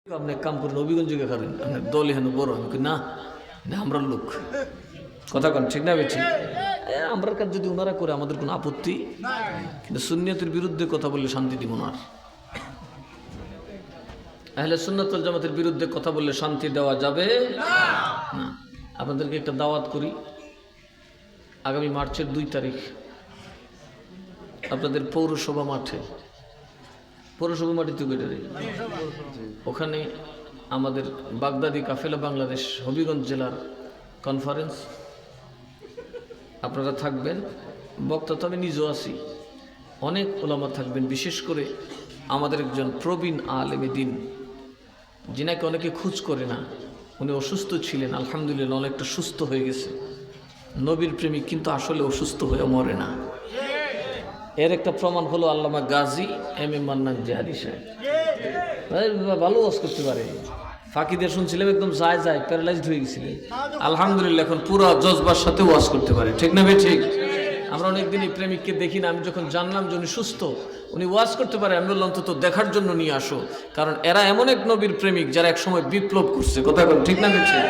আপনি এক কাম করেন অভিগঞ্জ খাবেন আপনার দল এখানে বড় আমি না না আমরা লোক কথা কন ঠিক না বেঠিক আমরার কাজ যদি ওনারা করে আমাদের কোনো আপত্তি, কিন্তু সুন্নিয়তের বিরুদ্ধে কথা বললে শান্তি দিব না। আহলে সুন্নাত ওয়াল জামাতের বিরুদ্ধে কথা বললে শান্তি দেওয়া যাবে না। আপনাদেরকে একটা দাওয়াত করি, আগামী মার্চের 2 তারিখ আপনাদের পৌরসভা মাঠে, পৌরসভা মাটিতে বেটারে ওখানে আমাদের বাগদাদি কাফেলা বাংলাদেশ হবিগঞ্জ জেলার কনফারেন্স, আপনারা থাকবেন। বক্তা তো আমি নিজেও আছি, অনেক ওলামা থাকবেন। বিশেষ করে আমাদের একজন প্রবীণ আলেমে দিন, যিনাকে অনেকে খোঁজ করে না, উনি অসুস্থ ছিলেন, আলহামদুলিল্লাহ অনেকটা সুস্থ হয়ে গেছে। নবীর প্রেমিক কিন্তু আসলে অসুস্থ হয়ে মরে না। এর একটা প্রমাণ হলো আল্লামা গাজী এম এ মান্নান জিহাদি সাহেব, ভালো ওয়াজ করতে পারে। ফাঁকিদের শুনছিলাম একদম যায় প্যারালাইজড হয়ে গেছিলেন, আলহামদুলিল্লাহ এখন পুরো জজবার সাথে ওয়াজ করতে পারে। ঠিক না ভাই? ঠিক। আমরা অনেকদিন এই প্রেমিককে দেখি না, আমি যখন জানলাম যে উনি সুস্থ, উনি ওয়াজ করতে পারে, আমি বললাম অন্তত দেখার জন্য নিয়ে আসো, কারণ এরা এমন এক নবীর প্রেমিক যারা এক সময় বিপ্লব করছে। কথা বলেন ঠিক না ভাই? ঠিক।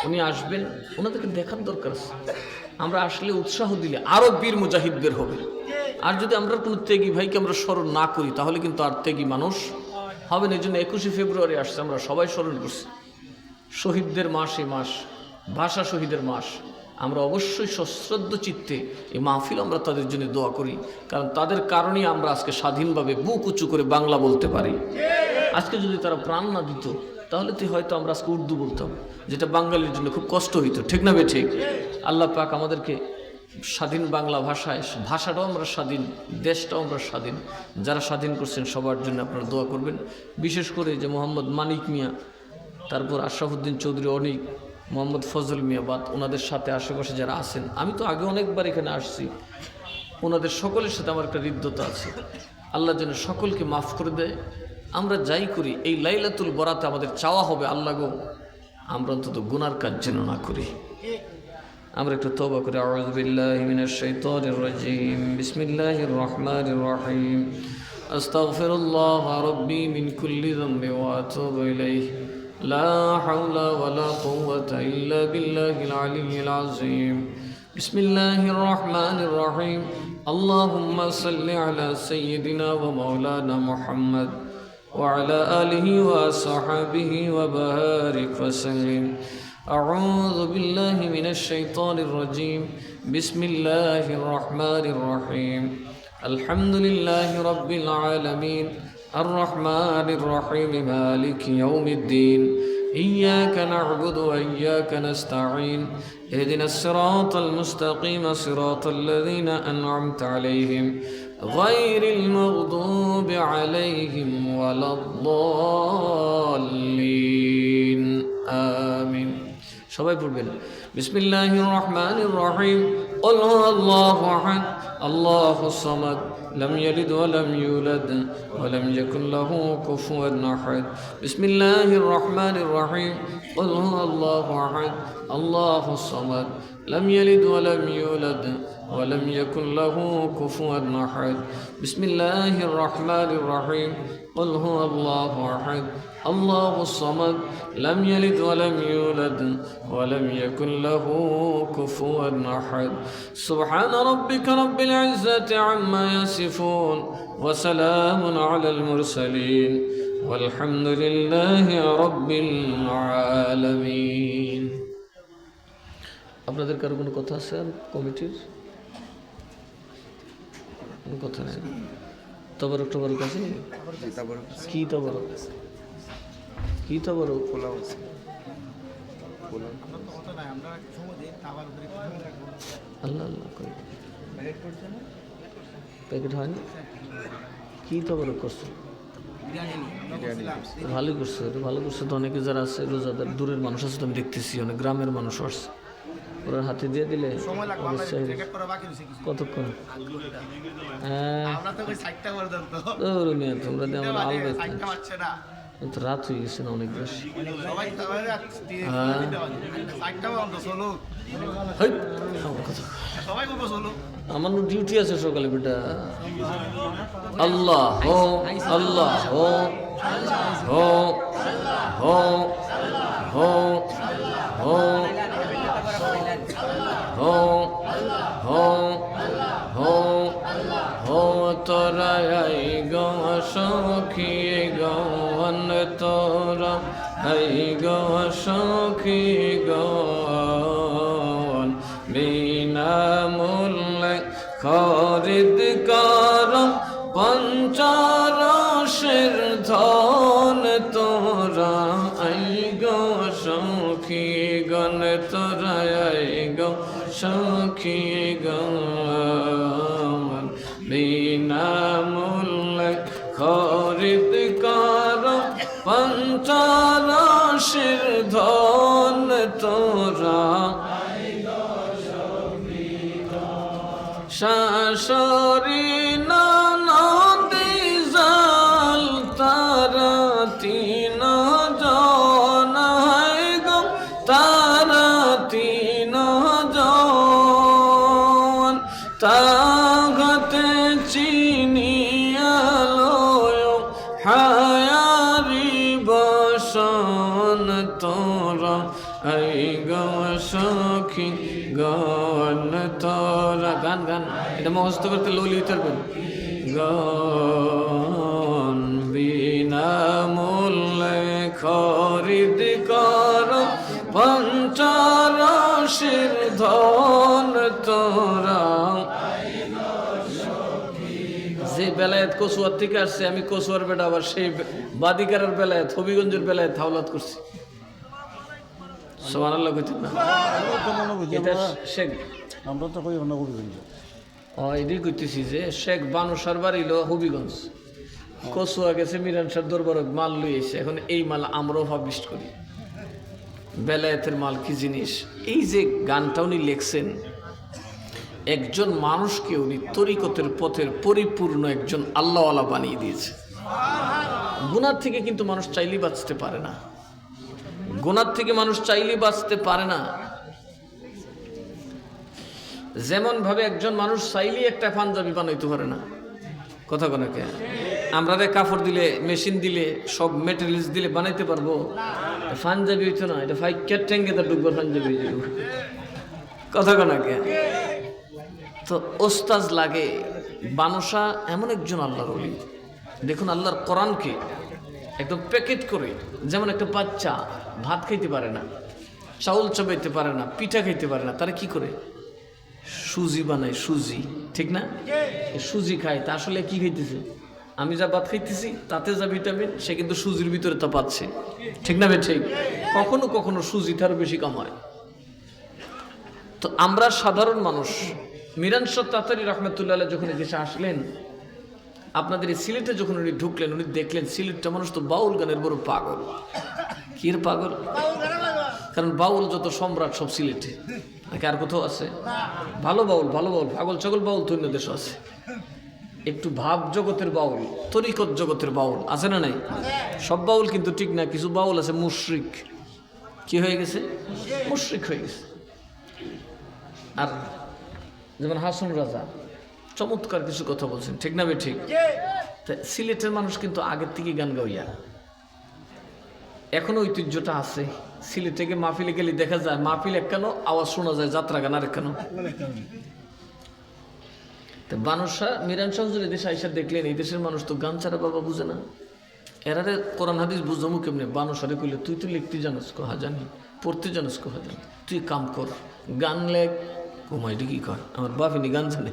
উনি আসবেন, ওনাদেরকে দেখার দরকার আছে। আমরা আসলে উৎসাহ দিলে আরো বীর মুজাহিদ বের হবে। আর যদি আমরা কোনো ত্যাগী ভাইকে আমরা স্মরণ না করি, তাহলে কিন্তু আর ত্যাগী মানুষ হবে না। এই জন্য 21শে ফেব্রুয়ারি আসছে, আমরা সবাই স্মরণ করছি শহীদদের মাস, এই মাস ভাষা শহীদের মাস। আমরা অবশ্যই সশ্রদ্ধ চিত্তে এই মাহফিল আমরা তাদের জন্য দোয়া করি, কারণ তাদের কারণেই আমরা আজকে স্বাধীনভাবে বুক উঁচু করে বাংলা বলতে পারি। আজকে যদি তারা প্রাণ না দিত, তাহলে তো হয়তো আমরা আজকে উর্দু বলতাম, যেটা বাঙালির জন্য খুব কষ্ট হইতো। ঠিক না বে ঠিক? আল্লাহ পাক আমাদেরকে স্বাধীন বাংলা ভাষায়, ভাষাটাও আমরা স্বাধীন, দেশটাও আমরা স্বাধীন। যারা স্বাধীন করছেন সবার জন্য আপনারা দোয়া করবেন। বিশেষ করে যে মোহাম্মদ মানিক মিয়া, তারপর আশরাফুদ্দিন চৌধুরী অনিক, মোহাম্মদ ফজল মিয়া বাদ, ওনাদের সাথে আশেপাশে যারা আছেন, আমি তো আগে অনেকবার এখানে আসছি, ওনাদের সকলের সাথে আমার একটা হৃদ্যতা আছে। আল্লাহ যেন সকলকে মাফ করে দেয়। আমরা যাই করি এই লাইলাতুল বরাতে আমাদের চাওয়া হবে, আল্লাহ গো আমরা অন্তত গুনার কাজ যেন না করি। আমরা একটু তওবা করি। আউযু বিল্লাহি মিনাশ শাইতানির রাজীম, বিসমিল্লাহির রহমানির রহিম, আস্তাগফিরুল্লাহ রাব্বি মিন কুল্লি যামবি ওয়া আতুবু ইলাইহি, লা হাওলা ওয়ালা কুওয়াতা ইল্লা বিল্লাহিল আলিয়্যিল আযীম। বিসমিল্লাহির রহমানির রহিম, আল্লাহুম্মা সাল্লি আলা সাইয়্যিদিনা ওয়া মাওলানা মুহাম্মদ ওয়া আলা আলিহি ওয়া সাহবিহি ওয়া বারিক ওয়া সাল্লিম। أعوذ بالله من الشيطان الرجيم، بسم الله الرحمن الرحيم، الحمد لله رب العالمين، الرحمن الرحيم، مالك يوم الدين، إياك نعبد وإياك نستعين، اهدنا الصراط المستقيم، صراط الذين أنعمت عليهم غير المغضوب عليهم ولا الضالين، آمين। সবাই পড়বেন বিসমিল্লাহির রহমানির রহিম, কুল হুয়াল্লাহু আহাদ, আল্লাহুস সামাদ, লাম ইয়ালিদ ওয়া লাম ইউলাদ ওয়া লাম ইয়াকুল লাহু কুফুওয়ান আহাদ। বিসমিল্লাহির রহমানির রহিম, কুল হুয়াল্লাহু আহাদ, আল্লাহুস সামাদ, লাম ইয়ালিদ ওয়া লাম ইউলাদ ওয়া লাম ইয়াকুল লাহু কুফুওয়ান আহাদ। বিসমিল্লাহির রহমানির রহিম, কুল হুয়াল্লাহু আহাদ, আল্লাহুস সামাদ, লাম ইয়ালিদ ওয়া লাম ইউলাদ ওয়া লাম ইয়াকুল লাহু কুফুওয়ান আহাদ। সুবহান রাব্বিকা রাব্বিল ইজ্জাতি আম্মা ইয়াসিফুন ওয়া সালামুন আলাল মুরসালিন ওয়ালহামদুলিল্লাহি রাব্বিল আলামিন। আপনাদের কারো কোনো কথা আছে কমিটির? কোনো কথা নেই? তবরক টবরক আছে? কি তবরক? কি তবরক? আল্লাহ আল্লাহ করে প্যাকেট হয়নি? কি তবরক করছো? ভালো করছো, ভালো করছো তো। অনেকে যারা আছে রোজাদার, দূরের মানুষ আছে তো আমি দেখতেছি, অনেক গ্রামের মানুষ আসছে, ওরা হাতে দিয়ে দিলে কতক্ষণ? হ্যাঁ তোমরা দিয়ে আমার আলবে রাত হয়ে গেছে না অনেক বেশি। আমার ডিউটি আছে সকালে বেটা। আল্লাহ হো, আল্লাহ হো, হো। তোরা এই গো সখী গণ বিনা মূল্যে খরিদ কর পঞ্চরসের ধন তোরা এই গো সখী গণ তোরা এই গো সখী গণ বিনা মূল্যে খরিদ কর পঞ্চরসের ধন তোরা শাশুড়ি ননদি জাল তারা তিন জন গো তারা তিন জন তাগতে চিনিয়ালয় হায়ারি বসন তোরা এই গো সখী গণ তোরা গান গান এটা মুখস্থ করতে ললি উতরবেন গণ বিনা মূল্যে খরিদ কর পঞ্চরসের ধন তোরা যে বেলায়েত কচুয়ার থেকে আসছে আমি কচুয়ার বেটা আবার সেই বাদিকারের বেলায়েত হবিগঞ্জের বেলায়েত হাওলাত করছি সুবহানাল্লাহ কইতেন না এটা শেখ আমরা তো কই অন্য হবিগঞ্জ এটাই কইতেছি যে শেখ বানুসার বাড়ি লো হবিগঞ্জ কচুয়া গেছে মিরান সার দরবার মাল লইয়েছে এখন এই মাল আমরাও পাবলিশ করি বেলায়েতের মাল কি জিনিস এই যে গানটা উনি লেখছেন একজন মানুষকে উনি তরিকতের পথের পরিপূর্ণ একজন আল্লাহওয়ালা বানিয়ে দিয়েছে গুনার থেকে কিন্তু মানুষ চাইলেই বাঁচতে পারে না গুনার থেকে মানুষ চাইলেই বাঁচতে পারে না যেমন ভাবে একজন মানুষ চাইলেই একটা পাঞ্জাবি বানাইতে পারে না কথা কোনাকে আমরা কাপড় দিলে মেশিন দিলে সব মেটেরিয়ালস দিলে বানাইতে পারবো পাঞ্জাবি হইতো না এটা ফাইকের ট্যাঙ্গে তা ডুববার পাঞ্জাবি কথা কোনাকে তো ওস্তাজ লাগে বানসা এমন একজন আল্লাহর ওলি দেখুন আল্লাহর কোরআনকে একদম প্যাকেট করে যেমন একটা বাচ্চা ভাত খাইতে পারে না চাউল চাবাইতে পারে না পিঠা খাইতে পারে না তারা কি করে সুজি বানায় সুজি ঠিক না সুজি খায় তা আসলে কি খাইতেছে আমি যা ভাত খাইতেছি তাতে যা ভিটামিন সে কিন্তু সুজির ভিতরে তা পাচ্ছে ঠিক না ঠিক কখনো কখনো সুজি তার বেশি কামায় তো আমরা সাধারণ মানুষ মিরান শাহ তাতারী রহমতুল্লাহ যখন দেশে আসলেন আপনাদের এই সিলেটে যখন উনি ঢুকলেন উনি দেখলেন সিলেটটা মানুষ তো বাউল গানের বড় পাগল কির পাগল কারণ বাউল যত সম্রাট সব সিলেটে নাকি আর কোথাও আছে ভালো বাউল পাগল ছাগল বাউল তো অন্য দেশে আছে একটু ভাব জগতের বাউল তরিকত জগতের বাউল আছে না নাই সব বাউল কিন্তু ঠিক না কিছু বাউল আছে মুশরিক কি হয়ে গেছে মুশরিক হয়ে গেছে আর যেমন হাসন রাজা চমৎকার কিছু কথা বলছেন ঠিক না ঠিক সিলেটের মানুষ কিন্তু আগের থেকে গান গাইয়া এখনো ঐতিহ্যটা আছে সিলেটে গিয়ে মাহফিলে গেলে দেখা যায় মাহফিল একখানো আওয়াজ শোনা যায় যাত্রা গান আর একখানো বানসা মিরান শাহ দেশে আইসা দেখলেন এই দেশের মানুষ তো গান ছাড়া বাবা বুঝে না এরারে কোরআন হাদিস বুঝামু কেমনে বানসারে কইলে তুই তো লিখতে জানাস কহা জানি পড়তে জানাস কহা জানি তুই কাম কর গান লেখ ঘুমাইটি কি কর আমার বাপিনি গান জানে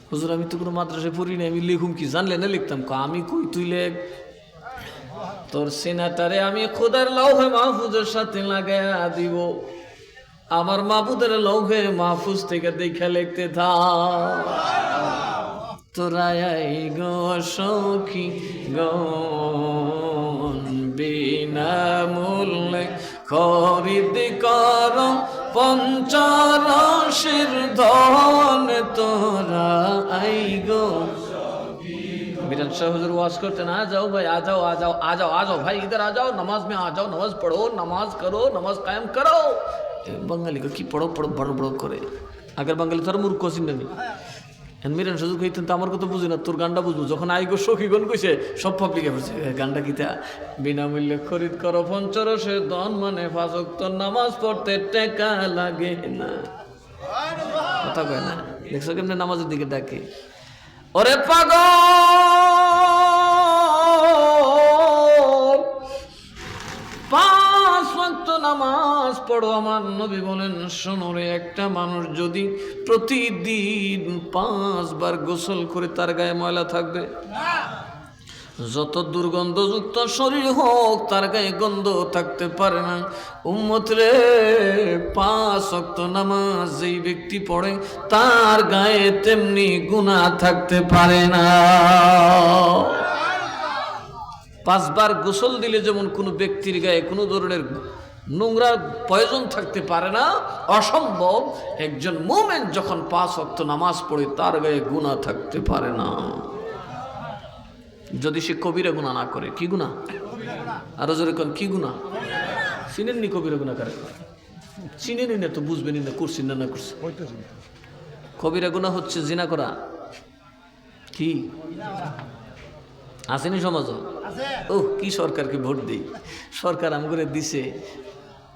হুজুর আমি তো কোনো মাদ্রাসায় পড়ি না আমি লিখুম কি জানলে না লিখতাম আমি কই তুই লেখ তোর সিনাটারে আমি খোদার লৌহে মাহফুজের সাথে লাগাইয়া দিব আমার মাহফুদের লৌহে মাহফুজ থেকে দেখে লিখতে থাক তোরা গো সখী গণ বিনা মূল্যে খরিদ কর পঞ্চরসের ধন তোরা I go Miran Shah Hazur was करते ना आ जाओ भाई आ जाओ भाई इधर आ जाओ नमाज में आ जाओ नमाज पढ़ो नमाज करो नमाज कायम करो बंगाली को की पढ़ो बड़ो करे अगर बंगाली তোর মূর্খ চিন্তা নেই মিরান শাহ কইতেন তো আমার কথা বুঝি না তোর গানটা বুঝবো যখন আইগো সখীগণ কইছে সব পাবলিকে বলছে গানটা কিতা বিনামূল্যে খরিদ করো পঞ্চরসের ধন মানে পাঁচ ওয়াক্ত নামাজ পড়তে টাকা লাগে না কথা কয় না দেখছো কেমনে নামাজের দিকে ডাকে ওরে পাগল 5 ওয়াক্ত নামাজ পড়ো। আমার নবী বলেন, শোনো রে, একটা মানুষ যদি প্রতিদিন 5 বার গোসল করে তার গায়ে ময়লা থাকবে, যত দুর্গন্ধযুক্ত শরীর হোক তার গায়ে গন্ধ থাকতে পারে না। উম্মত রে, 5 ওয়াক্ত নামাজ যেই ব্যক্তি পড়ে তার গায়ে তেমনি গুনাহ থাকতে পারে না। 5 বার গোসল দিলে যেমন কোনো ব্যক্তির গায়ে কোনো ধরনের নোংরা প্রয়োজন থাকতে পারে না, অসম্ভব একজন মুমিন যখন 5 ওয়াক্ত নামাজ পড়ে তার গায়ে গুনাহ থাকতে পারে না, যদি সে কবিরা গুনাহ না করে। কি গুনাহ? আরো জোরে কোন, কি গুনাহ? চিনেননি কবিরা গুনাহ করে? চিনেনি না তো বুঝবেনি না, করছেন না, না করছে। কবিরা গুনাহ হচ্ছে জিনা করা। কি আসেনি সমাজ? ও কি সরকারকে ভোট দিই, সরকার আম করে দিছে।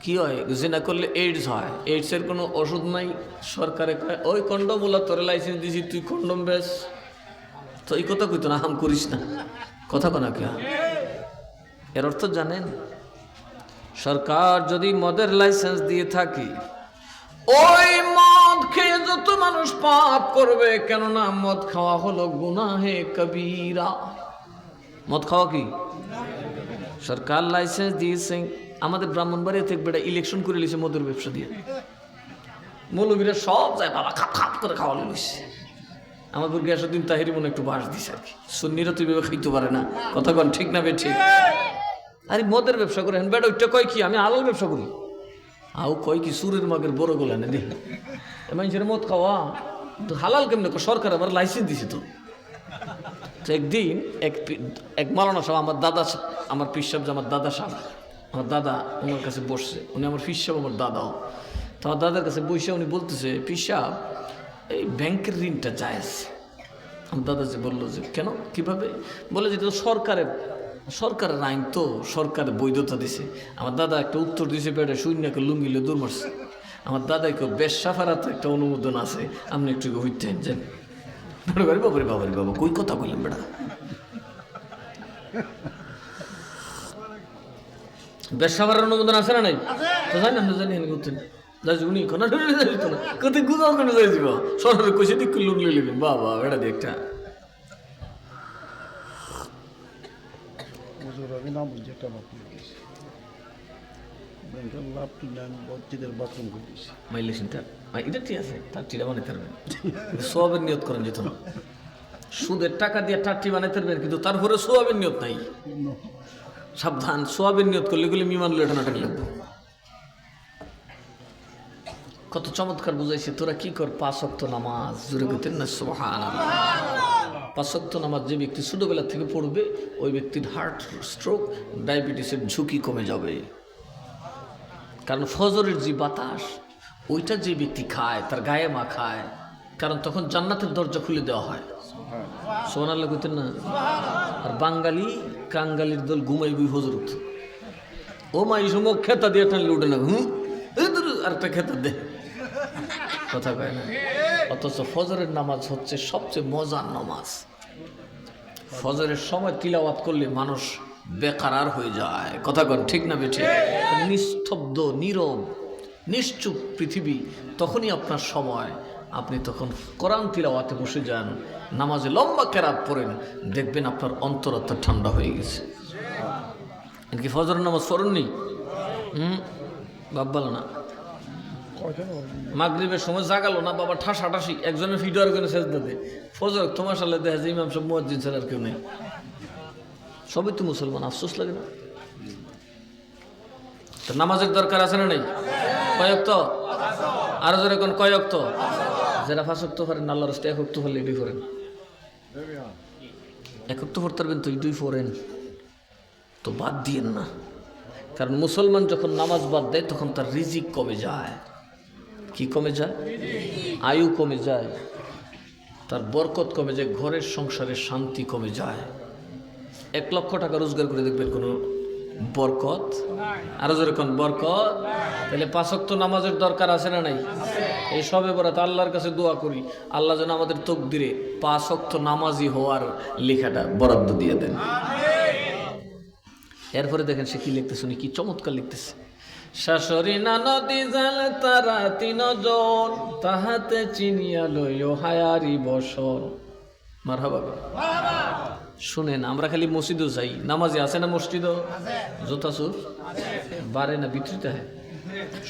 কি হয়? জিনা করলে এইডস হয়, এইডসের কোনো ওষুধ নাই। সরকারে কয়, ওই কন্ডম ওলা তোরে লাইসেন্স দিছি, তুই কন্ডম বেশ। তো এই কথা কইতো না, হাম করিস না, কথা কনা কে? এর অর্থ জানেন? সরকার যদি মদের লাইসেন্স দিয়ে থাকে, ওই মদ খেয়ে যত মানুষ পাপ করবে, কেননা মদ খাওয়া হলো গুনাহে কবিরা। মদ খাওয়া কি? সরকার লাইসেন্স দিয়েছে। আমাদের ব্রাহ্মণবাড়িয়া থেকে বেটা ইলেকশন করে লিছে মদের ব্যবসা দিয়ে। মৌলবীরা সব যায় বাবা খাপ খাপ করে খাওয়া লইছে। আমাদের গ্যাসুদ্দিন তাহিরি মনে একটু বাস দিছে আর কি। সুন্নিরা তুই ভেবে খাইতে পারে না, কথা কন ঠিক না বে ঠিক? আরে মদের ব্যবসা করে বেটা ওইটা কয় কি আমি হালাল ব্যবসা করি, আও কয় কি সুরের মাগের বড় গোলা না দেখি মানুষের মদ খাওয়া তো হালাল কেমনে? সরকার আবার লাইসেন্স দিছে তো। একদিন এক মাওলানা সাহেব, আমার দাদা, আমার পীর সাহেব, আমার দাদা সাহেব, আমার দাদা ওনার কাছে বসছে। উনি আমার পীর সাহেব, আমার দাদাও। তো আমার দাদার কাছে বসে উনি বলতেছে, পীর সাহেব এই ব্যাংকের ঋণটা জায়েজ। আমার দাদা যে বললো যে কেন, কিভাবে? বলে যে তো সরকারের আইন, তো সরকারের বৈধতা দিছে। আমার দাদা একটা উত্তর দিয়েছে, বেটা শূন্যকে লুঙ্গিলে দৌড় মারছে। আমার দাদাই কেউ বেশ সাফারাতে একটা অনুমোদন আছে, আপনি একটু হইতেন যান। বাবারি বাবারি বাবা কই কথা বললেন বেটা? বেশ সাফারের অনুমোদন আছে না নাই? তো জানি না, জানি করতেন উনি কোথায় গুজাও কেন যাই যাব সরকারের কইছে দিক লোন লই নেবেন। বাবা বেটা দিয়ে একটা আমি নাম বুঝছি একটা বাপ ব্যাংকের লাভ কিনে আমি বচ্চিদের বাথরুম করে দিয়েছি। মাইলেশনটা এটা ঠিক আছে, টাট্টি বানাইতে পারবেন, সোয়াবের নিয়ত করেন যেত না। সুদের টাকা দিয়ে টাট্টি বানাইতে পারবেন, কিন্তু তারপরে সোয়াবের নিয়ত নাই। সাবধান, সোয়াবের নিয়ত করলে গুলি মিমান লেটা নাটাকে লাগবে। কত চমৎকার বুঝাইছে, তোরা কি কর 5 ওয়াক্ত নামাজ, জোরে কইতেন না সুবহানাল্লাহ। 5 ওয়াক্ত নামাজ যে ব্যক্তি ছোটবেলা থেকে পড়বে, ওই ব্যক্তির হার্ট স্ট্রোক, ডায়াবেটিসের ঝুঁকি কমে যাবে। কারণ ফজরের যে বাতাস, ওইটা যে ব্যক্তি খায় তার গায়ে মাখায়, কারণ তখন জান্নাতের দরজা খুলে দেওয়া হয়। সুবহানাল্লাহ কইতেন না? আর বাঙালি কাঙ্গালির দল ঘুমাইবি হজরত, ও মা এই সময় খেতা দিয়ে টানলে উঠে না, আর একটা খেতা দে, কথা কয় না। অথচ ফজরের নামাজ হচ্ছে সবচেয়ে মজার নামাজ। ফজরের সময় তিলাওয়াত করলে মানুষ বেকারার হয়ে যায়, কথা কন ঠিক না বেঠে? নিস্তব্ধ, নীরব, নিশ্চুপ পৃথিবী, তখনই আপনার সময়। আপনি তখন কোরআন তিলাওয়াতে বসে যান, নামাজে লম্বা কেরাত পড়েন, দেখবেন আপনার অন্তরাত্মা ঠান্ডা হয়ে গেছে। এমনকি ফজরের নামাজ পড়েননি? বাপ বলো না, মাগরিবের সময় জাগালো না বাবা, ঠাসাঠাসি একজনের ভিডিও আর কোনো সেজদা দে। ফজর তোমার সালে দেখা যায় ইমাম সব মুয়াজ্জিন ছাড়া আর কেউ নেই, সবই তো মুসলমান। আফসোস লাগে না? তো নামাজের দরকার আছে না নেই? কয়েক তো আরো যারা এখন কয়েক তো যারা 5 ওয়াক্ত পড়েন, আল্লাহর রাস্তায় 1 ওয়াক্ত পড়লে এটাই করেন। 1 ওয়াক্ত পড়তে পারবেন তো এটাই পড়েন, তো বাদ দিয়েন না। কারণ মুসলমান যখন নামাজ বাদ দেয় তখন তার রিজিক কমে যায়। কি কমে যায়? আয়ু কমে যায়, তার বরকত কমে যায়, ঘরের সংসারের শান্তি কমে যায়। 1 লক্ষ টাকা রোজগার করে দেখবেন কোনো বরকত, আরো যেরকম বরকত। তাহলে 5 ওয়াক্ত নামাজের দরকার আছে না নাই? এই সবে বরাত আল্লাহর কাছে দোয়া করি, আল্লাহ যেন আমাদের তকদিরে 5 ওয়াক্ত নামাজি হওয়ার লেখাটা বরাদ্দ দিয়ে দেন। এরপরে দেখেন সে কি লিখতেছে, উনি কি চমৎকার লিখতেছে। শাশুড়ি না নদী জাল তারা তিনজন, তাহাতে চিনিয়া লইও হায়ারি বসর। মারহাবা। শুনেন, আমরা খালি মসজিদও যাই, নামাজে আছে না মসজিদও? জোতাসুর বারে না বিতরিত হয়,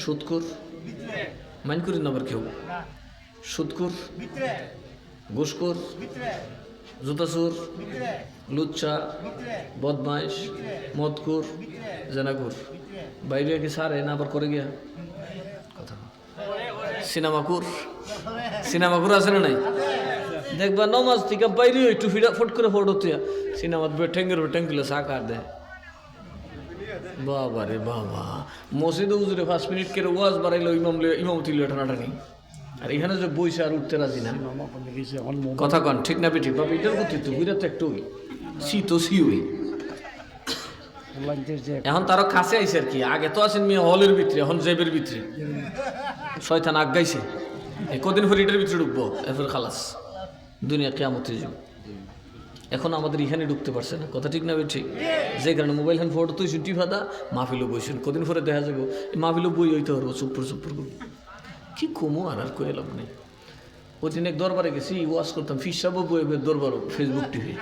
সুদকুর মাইন করি না আবার কেউ, সুদকুর, ঘুষখোর, জুতাসুর, লুচ্চা, বদমাইশ, মদকুর, জেনাকুর, বাইরে কি সারে না আবার করে গিয়া কথা। সিনেমাকুর, সিনেমাকুর আছে না নাই? দেখবা নমাজ থেকে বাইরে একটু ফট করে ফটো তুই সিনেমাত ঠেঙ্গের ঠেং তুলে সাকার দেয়। বাবা রে বাবা, মসজিদে উজুরে 5 মিনিট করে ওয়াজ বাড়াইলো, ইমামতি লিয়ে টানাটানি, আর এখানে যে বইসে আর উঠতে রাজি না। কথা কন ঠিক না বেঠিক? বাবা এটার প্রতি তো বুঝা তো একটু শীত ওই এখন তারও কাছে আইসে আর কি। আগে তো আছেন মেয়ে হলের ভিতরে, এখন জেবের ভিতরে শয়তান আগাইছে। কদিন পর এটার ভিতরে ঢুকবো, এরপর খালাস, দুনিয়া কেয়ামতের যুগ। এখন আমাদের এখানে ঢুকতে পারছে না, কথা ঠিক না ঠিক? যে কারণে মোবাইল ফোন ফটো তুই ছুটি ফাদা মাহফিলও বইছেন, কদিন পরে দেখা যাবো মাহফিলও বই হইতে পারবো, চুপ্পুর করবো। কি কমো আর কয়ে লাভ নেই। ওই দিন এক দরবারে গেছি, ওয়াশ করতাম, ফিসাবো বই দরবার ফেসবুক টিভি।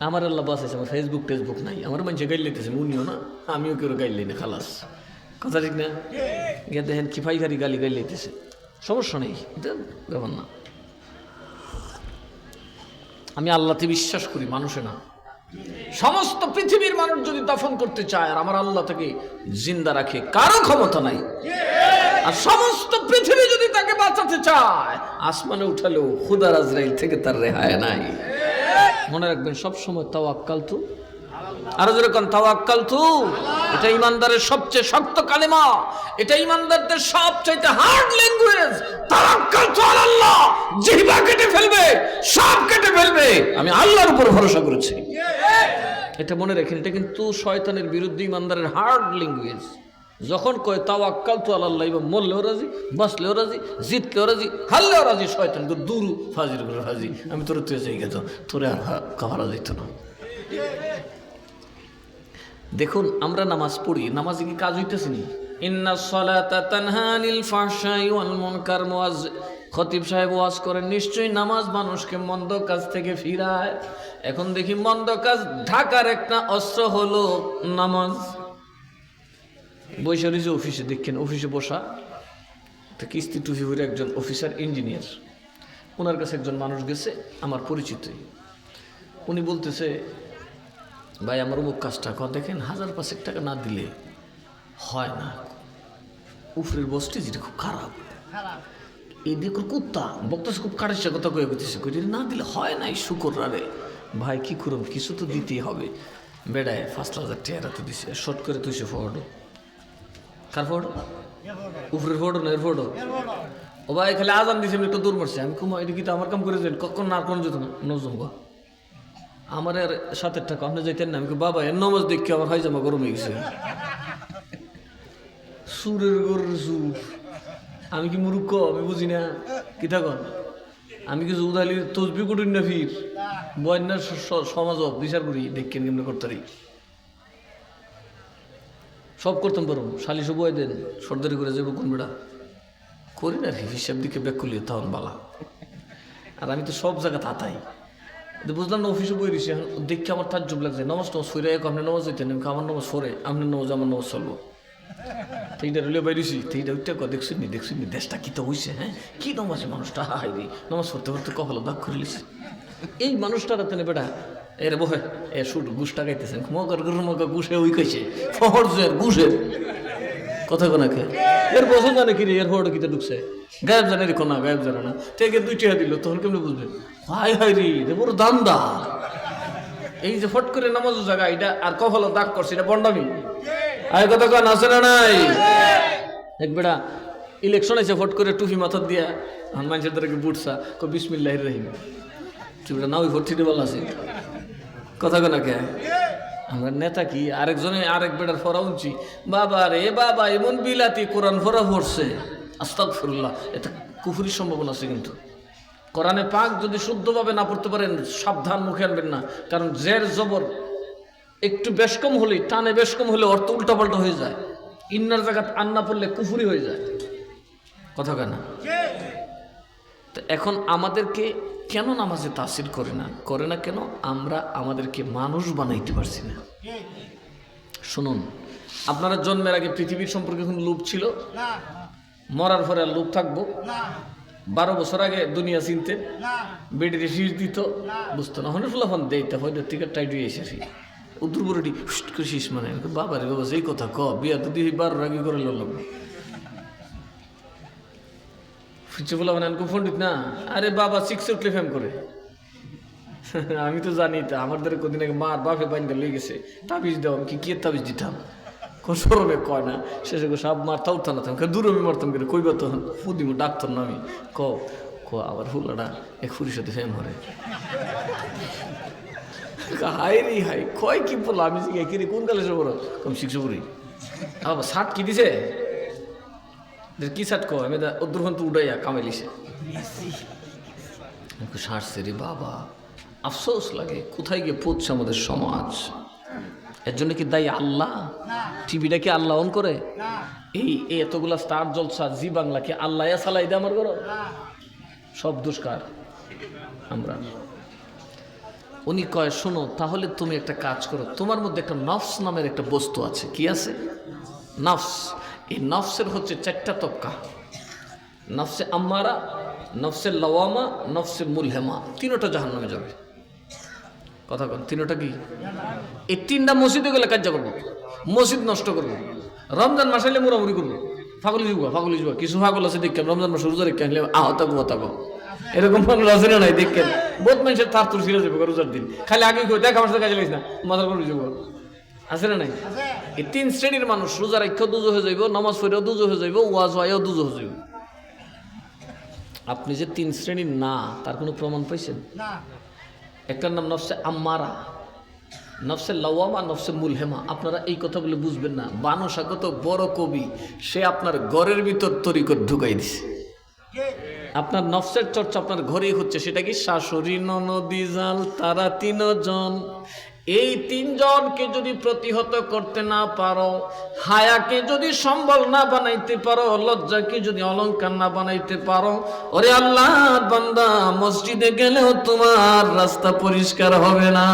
আমার আল্লাহ বাসাইছে, আমার ফেসবুক টেসবুক নাই। আমার মানুষে গাইল লেতেছেন, উনিও না আমিও কেউ গাইল না, খালাস, কথা ঠিক না? গিয়ে দেখেন কি ফাইকারি গালি গাইল লেতেছে, সমস্যা নেই, ব্যাপার না। আমি আল্লাহতে বিশ্বাস করি, মানুষে না। সমস্ত পৃথিবীর মানুষ যদি দফন করতে চায় আর আমার আল্লাহ থেকে জিন্দা রাখে, কারো ক্ষমতা নাই। আর সমস্ত পৃথিবী যদি তাকে বাঁচাতে চায়, আসমানে উঠালেও খুদার আজরাইল থেকে তার রেহাই নাই। মনে রাখবেন সবসময় তাওয়াক্কালতু, আরো যেরকম তাওয়াক্কালতু, এটা ইমানদারের সবচেয়ে শক্ত কালিমা, এটা ইমানদারদের সবচেয়ে হার্ড ল্যাঙ্গুয়েজ। তাওয়াক্কালতু আলাল্লাহ, জিহ্বা কেটে ফেলবে, সব কেটে ফেলবে, আমি আল্লাহর উপর ভরসা করেছি। এটা মনে রাখেন, এটা কিন্তু শয়তানের বিরুদ্ধে ইমানদারের হার্ড ল্যাঙ্গুয়েজ। যখন কয় তাওয়াক্কালতু আলাল্লাহ, এবং মরলেও রাজি, বাঁচলেও রাজি, জিতলেও রাজি, হারলেও রাজি, শয়তান দুরু ফাজির করে রাজি, আমি তোর তুই যাই গেত, তোরে আর কাভারা যেত না। দেখুন আমরা নামাজ পড়ি, নামাজে কি কাজ হইতেছে নি? ইন্নাস সালাতা তানহা আনিল ফাহশাই ওয়াল মুনকার। খতিব সাহেব ওয়াজ করেন, নিশ্চয়ই নামাজ মানুষকে মন্দ কাজ থেকে ফিরায়। এখন দেখি মন্দ কাজ ঢাকার একটা অস্ত্র হলো নামাজ। বৈশা রয়েছে অফিসে, দেখেন অফিসে বসা, কিস্তি টুফি করে একজন অফিসার ইঞ্জিনিয়ার, ওনার কাছে একজন মানুষ গেছে আমার পরিচিতই। উনি বলতেছে, ভাই আমার অমুক কাজটা কর, দেখেন 1000-5 টাকা না দিলে হয় না, উফরের বসটি যেটা খুব খারাপ, এই দেখুন কুত্তা বক্তাছে, খুব কাটাচ্ছে কথা কয়ে বলতেছে, না দিলে হয় না, এই শুকর রে ভাই কি করুন, কিছু তো দিতেই হবে। বেড়ায় 5,000 টাকা তো দিছে, শর্ট করে তুইছে ফটো। কার ফটো? উফরের ফটো না এর ফটো? ও ভাই খালি আজান দিছে, একটু দূর মারছে। আমি কুমা এটা কি তো আমার কাম করে যাই, কখন না কোন যেত না নজম গা আমার 7 টাকা আপনি যাইতেন না। আমি বাবা এর নামাজ দেখি আমার হাই জামা গরম হয়ে গেছে, সুরের গরের সুর। আমি কি মুরুক্ষ? আমি বুঝি না কি থাকুন, আমি কিছু উদালির তসবি করি না, ফির বন্যার সমাজ বিচার করি, দেখেন কেমন করতারি সব করতাম পারো, শালিশও বয়ে দেন, সর্দারি করে যাবো কোন বেড়া করি না, হিসাব দিকে ব্যাক করলি তখন বালা। আর আমি তো সব জায়গা তাতাই, বুঝলাম না, অফিসে বই দিছি, দেখে আমার তাজ্জব লাগছে। নামাজ টামাজ ফিরে আপনার নামাজ যেতেন, আমার নামাজ ফরে, আপনার নামাজ আমার নামাজ চলবো, সেইটা রইলে বাইরেছি, সেইটা ওইটা দেখছি নি দেশটা কি তো হয়েছে। হ্যাঁ কি নামাজ মানুষটা, হাই রে নামাজ পড়তে পড়তে কপাল দাগ করে লিছে। এই মানুষটা রাতে বেটা এর বহে এ শুধু গুসটা গাইতেছেন, মগার মগা গুসে ওই কইছে ফহরজের গুসের কথা কোনাকে এর বসে জানে কি রে, এর ফটো কিতে ঢুকছে, গায়েব জানে রে কোনা, গায়েব জানে না, থেকে 2 টাকা দিল, তখন কেমনি বুঝবে? হাই হাই রে বড় দামদা। এই যে ফট করে নামাজের জায়গা এটা আর কপাল দাগ করছে, এটা বন্ডামি। আয় কথা কান আছে না নাই? এক বেড়া ইলেকশন আছে, ফট করে টুপি মাথার দিয়া মানুষের দ্বারা বুটসা বিসমিল্লাহির রহিম, তুই বেটা না ওই ভোট দিতে বলা আছে, কথা কেনা কে? আমরা নেতা কি আরেকজনে আরেক বেটার ফরা উঁচি, বাবা রে বাবা এমন বিলাতি কোরআন ফরা পড়ছে, আস্তাগফিরুল্লাহ, এটা কুফরির সম্ভাবনা আছে। কিন্তু কোরআনে পাক যদি শুদ্ধভাবে না পড়তে পারেন সাবধান, মুখে আনবেন না, কারণ জের জবর একটু বেশ কম হলেই, টানে বেশ কম হলে অর্থ উল্টাপাল্টা হয়ে যায়। ইন্নার জায়গাত আন্না পড়লে কুফুরি হয়ে যায়। কথা কেন? তো এখন আমাদেরকে কেন নামাজে তাসির করে না কেন? আমরা আমাদেরকে মানুষ বানাইতে পারছি না। শুনুন, আপনারা জন্মের আগে পৃথিবীর সম্পর্কে কোনো লোভ ছিল? মরার পরে আর লোভ থাকবো? 12 বছর আগে দুনিয়া চিনতে বেডিরে শীষ দিত, বুঝতো না। হনে ফুলাফান দেইতে হয়তো টিকিট টাইট হয়ে এসেছি উদ্রুপুরটি করে শীষ মানে বাবা রে বাবা, যেই কথা ক বিয়া তো দিয়ে 12 আগে করে লড়লাম। ফুচে ফুলাফান আনকো পণ্ডিত না, আরে বাবা 6 উঠলে ফেম করে। আমি তো জানি, তা আমার দ্বারা কদিন আগে মার বাপে বাইন্দা লেগে গেছে, তাবিজ দেওয়া। আমি কি তাবিজ দিতাম? কোন সরমে কয় না, শেষে সব মারতা উঠতাম না, দূরে আমি মারতাম কেন, কইবা তখন ফুদিম ডাক্তার না আমি ক আবার ফুলাটা এক ফুরির সাথে ফেম হরে। হাই রে হাই, কয় কি বললো? আমি কি রে কোন কালে বড় কম 6 ফুরি আবার শার্ট কি দিছে? কি শার্ট কয়? আমি উদ্রহন তো উড়াইয়া কামাইলিছে সারছে রে বাবা। আফসোস লাগে কোথায় গিয়ে পৌঁছে আমাদের সমাজ। এর জন্য কি দায়ী আল্লাহ? টিভিটা কি আল্লাহ অন করে? এই এতগুলা স্টার জলসা জি বাংলাকে আল্লাহ চালাই দে আমার ঘর? সব দুষ্কার আমরা। উনি কয়, শোনো তাহলে তুমি একটা কাজ করো, তোমার মধ্যে একটা নফস নামের একটা বস্তু আছে। কি আছে? নফস। এই নফসের হচ্ছে 4টা তবকা: নফসে আম্মারা, নফসে লওয়ামা, নফসে মুলহেমা। 3টা জাহান্নামে যাবে। কথা কন, 3টা কি? এই 3টা মসজিদে গেলে কাজ করবো, মসজিদ নষ্ট করবো। রমজান মাস হলে মোরামুরি করবো, ফাগলি যুবা। কিছু ফাগল আছে দেখেন রমজান মাস রোজা রেখে আনলে আহতাগো এরকম ফাগল আছে না? নাই দেখেন বহুত মানুষের তার তোর ফিরে যাবে রোজার দিন, খালি আগে দেখ আমার সাথে কাজে লাগিস না, মাথার করে যুব আছে না? নাই। এই 3 শ্রেণীর মানুষ রোজা রেখেও দুজো হয়ে যাইব, নামাজ পড়েও দুজো হয়ে যাইব, ওয়াজ হয়েও দুজো হয়ে যাইব। আপনি যে 3 শ্রেণীর না, তার কোনো প্রমাণ পাইছেন? একটার নাম নফসে আম্মারা, নফসে লাওয়ামা, নফসে মুলহেমা। আপনারা এই কথাগুলো বুঝবেন না। বানু শাকত বড় কবি, সে আপনার ঘরের ভিতর তরিকত ঢুকাই দিছে। আপনার নফসের চর্চা আপনার ঘরেই হচ্ছে। সেটা কি? শাশুড়ি, ননদি, জাল, তারা 3 জন। এই 3 জনকে যদি প্রতিহত করতে না পারো, হায়াকে যদি সম্বল না বানাইতে পারো, লজ্জাকে যদি অলংকার না বানাইতে পারো, ওরে আল্লাহর বান্দা, মসজিদে গেলেও তোমার রাস্তা পরিষ্কার হবে না।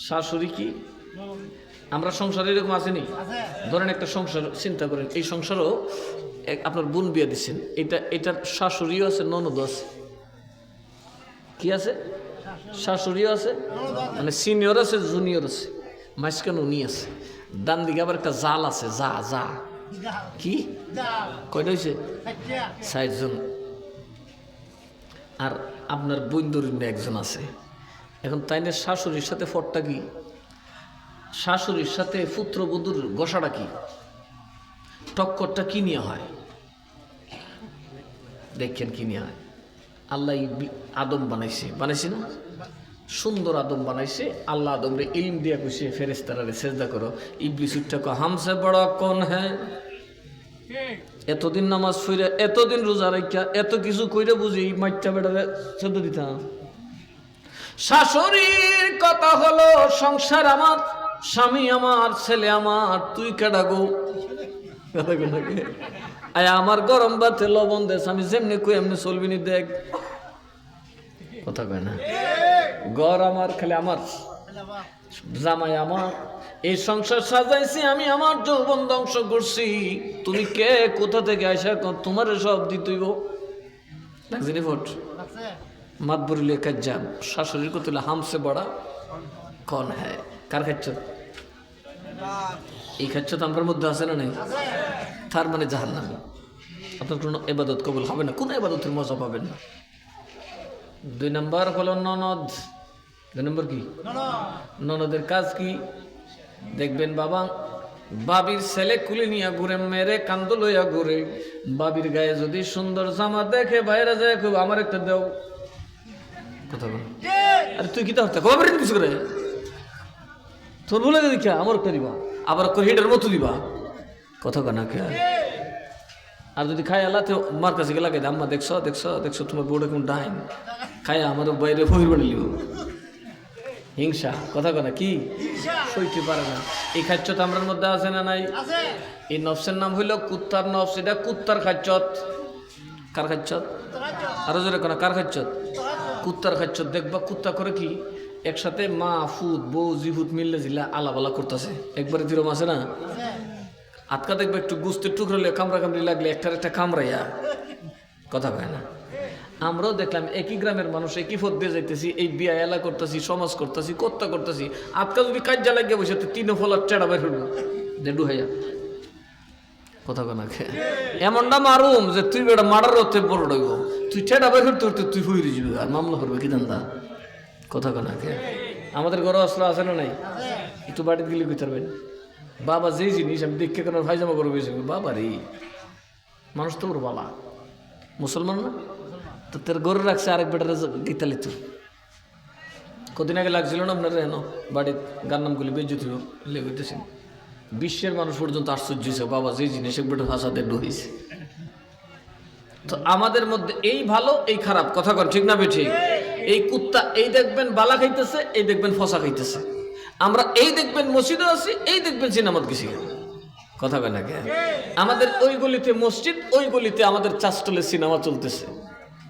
শাশুড়ি কি? আমরা সংসারে এরকম আসেনি? ধরেন একটা সংসার চিন্তা করেন, এই সংসারও আপনার বোন বিয়ে দিচ্ছেন, এটার শাশুড়িও আছে, ননদ আছে। কি আছে? শাশুড়িও আছে, মানে সিনিয়র আছে, জুনিয়র আছে, মাঝখানে উনি আছে, ডান দিকে আবার একটা জাল আছে। যা কি কয়টা হয়েছে? 60 জন। আর আপনার বৈন্দরিন্য একজন আছে। এখন তাই না, শাশুড়ির সাথে ফটটা কি? শাশুড়ির সাথে পুত্রবধূর গোসাটা কি? টক্করটা কি নিয়ে হয়? দেখেন কি নিয়ে হয়। আল্লাহ আদম বানাইছে না? সুন্দর আদম বানাইছে। আল্লাহ আদমরে ইলম দিয়া কইছে ফেরেশতারে সেজদা করো। ইবলিস উঠটা কো হামসে বড় কোন হ্যাঁ? এতদিন নামাজ পড়ে, এতদিন রোজা রাখা, এত কিছু কইরে বুঝি মাইটটা বেটারে সেজদা দিতাম? শাশুড়ির কথা হলো, সংসার আমার, স্বামী আমার, ছেলে আমার, তুই কেডা গো? আয় আমার গরম ভাতে লবণ দেশ, আমি যেমনি কই এমনি চলবি নি, দেখ। কথা কয় না? ঘর আমার, খালি আমার, জামাই আমার, এই সংসার সাজাইছি আমি, আমার যৌবন ধ্বংস করছি, তুমি কে, কোথা থেকে আইসা তোমার সব দিতইব? লাগছিনি ভোট মাত বরিলে কাজ যাম। শাশুড়ির কত হামসে বড়া কন হ্যাঁ? কার খাচ্ছ? এই খাচ্ছ তো আমার মধ্যে আছে না? নাই। তার মানে জাহান্নামী। আপনার কোনো ইবাদত কবুল হবে না, কোনো ইবাদতের মজা পাবেন না। 2 নম্বর হলো ননদ। 2 নম্বর কি? ননদের কাজ কি? দেখবেন বাবা, বাবির ছেলে কুলে নিয়ে ঘুরে, মেরে কান্দ লইয়া ঘুরে। বাবির গায়ে যদি সুন্দর জামা দেখে বাইরে যায়, খুব আমার একটা দেও। কথা বল। আরে তুই কি তা খবর কিছু করে তোর বলে দেখা আমার একটা দিবা, আবার হিটের মতো দিবা। কথা কানা কে? আর যদি খাই আল্লাহ তো মার কাছে গেলা কে, আম্মা দেখছো তোমার বউটা কেমন ডাইন, খাই আমার বাইরে বহির বাড়ি লিব। হিংসা, কথা কনা কি সইতে পারে না। এই খাচ্ছত আমরার মধ্যে আছে না নাই? এই নফসের নাম হইল কুত্তার নফস। এটা কুত্তার খাচ্ছত। কার খাচ্ছত? আরো জোরে কোনা, কার খাচ্ছত? কুত্তার খাচ্ছত। দেখবা কুত্তা করে কি, একসাথে মা ফুত বউ জিভুত মিললে জিলা আলাবালা করতেছে, একবারে দিরম আছে না? আটকা দেখবে একটু গুস্তের টুকরো কামড়া কামড়ি লাগলে একটার একটা কামড়াইয়া, কথা কয় না। আমরাও দেখলাম একই গ্রামের মানুষ একই ফদ দিয়ে যাইতেছি, এই বিয়া এলা করতেছি, সমাজ করতেছি, কর্তা করতেছি, আটকা যদি কাজ্যা লাগিয়ে বসে তিনও ফলার চেড়া বের হইল দেডু হাইয়া, কথা কয় না। এমনটা মারুম যে তুই বেটা মারার অর্থে বড় ডইব, তুই চেড়া বের করতে করতে তুই হইরে যাবি আর মামলা করবে কি দান্দা, কথা কয় না। আমাদের ঘরে অস্ত্র আছে না নাই? একটু বাড়িতে গেলে কই পারবেন বাবা যেই জিনিস আমি দেখে কেন ভাইজামা করে বেশি বাবা রে, মানুষ তো ওর বালা মুসলমান না তো তোর গরু রাখছে আরেক বেটারে গীতালি তুই কদিন আগে লাগছিল না আপনার এনো বাড়ির গান নামগুলি বেজ্জুত লেগেছেন। বিশ্বের মানুষ পর্যন্ত আশ্চর্য হয়েছে বাবা যে জিনিস এক বেটার ভাষাতে ডুইছে। তো আমাদের মধ্যে এই ভালো এই খারাপ, কথা কর ঠিক না বে ঠিক? এই কুত্তা এই দেখবেন বালা খাইতেছে, এই দেখবেন ফসা খাইতেছে। আমরা এই দেখবেন মসজিদে আছি, এই দেখবেন সিনেমাত গেছি, কথা কয় না কে? আমাদের ওই গলিতে মসজিদ, ওই গলিতে আমাদের চাষটলে সিনেমা চলতেছে,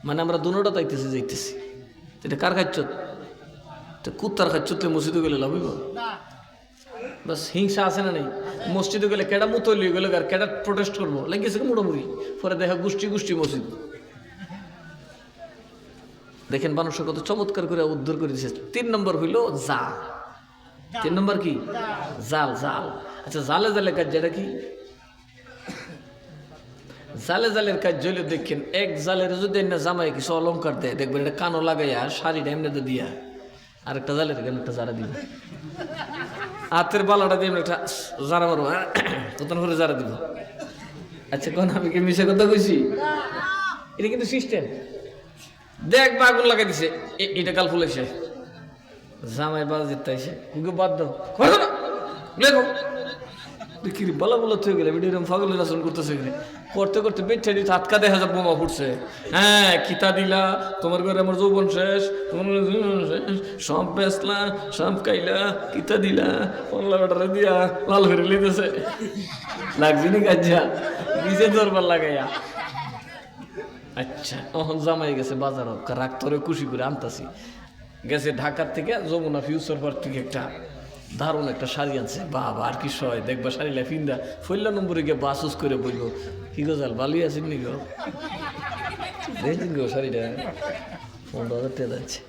মানে আমরা দুনোটা তাইতেছি যাইতেছি। এটা কার খাচ্ছত? কুত্তার খাচ্ছত। মসজিদে গেলে লাভ হইব? বাস হিংসা আছে না নেই? মসজিদে গেলে কেডা মুতো লিয়ে গেলে আর কেডা প্রোটেস্ট করবো লাগিয়েছে মোটামুটি, পরে দেখা গোষ্ঠী গোষ্ঠী মসজিদ। দেখেন মানুষের কত চমৎকার করে উদ্ধার করে দিচ্ছে। 3 নম্বর হইল জাল। 3 নম্বর কি? জাল। জাল, আচ্ছা জালে জালে কাজ যেটা কি? জালে জালের কাজ জলে দেখেন, এক জালের যদি না জামাই কিছু অলঙ্কার দেয় দেখবেন এটা কানো লাগাইয়া শাড়িটা এমনিতে দিয়া আরেকটা জালের গান একটা জারা দিব, হাতের বালাটা দিয়ে একটা জারা মারবো, তখন করে জারা দিব। আচ্ছা কোন আমি কি মিশে কথা কইছি? এটা কিন্তু সিস্টেম। দেখ বা আগুন লাগাই দিছে, এটা কাল ফুলেছে জামাই বাজ জিতাইছে বাদ দাও লেখো দেখি বলা বলা থেকে গেলে এরকম ফাগলের আসন করতেছে করতে করতে বেঁচে দিতে হাতকা দেখা যায় বোমা ফুটছে। হ্যাঁ কিতা দিলা তোমার ঘরে আমার যৌবন শেষ, তোমার সব বেসলা সব খাইলা, কিতা দিলা পনলা বেটারে দিয়া লাল হয়ে লিতেছে লাগছে নি কাজা নিজে দরবার লাগাইয়া। আচ্ছা এখন জামাই গেছে বাজার রাগ তোরে খুশি করে আনতাছি, গেছে ঢাকার থেকে যমুনা ফিউচার পার্ক থেকে একটা দারুণ একটা শাড়ি আনছে। বাবা আর কি সয় দেখবা শাড়িলা ফিন্দা ফইলা নম্বরে গিয়ে বাসুস করে বলল কি গজাল ভালোই আছেন নি গো, দেখছেন গো শাড়িটা 15,000 টাকা যাচ্ছে।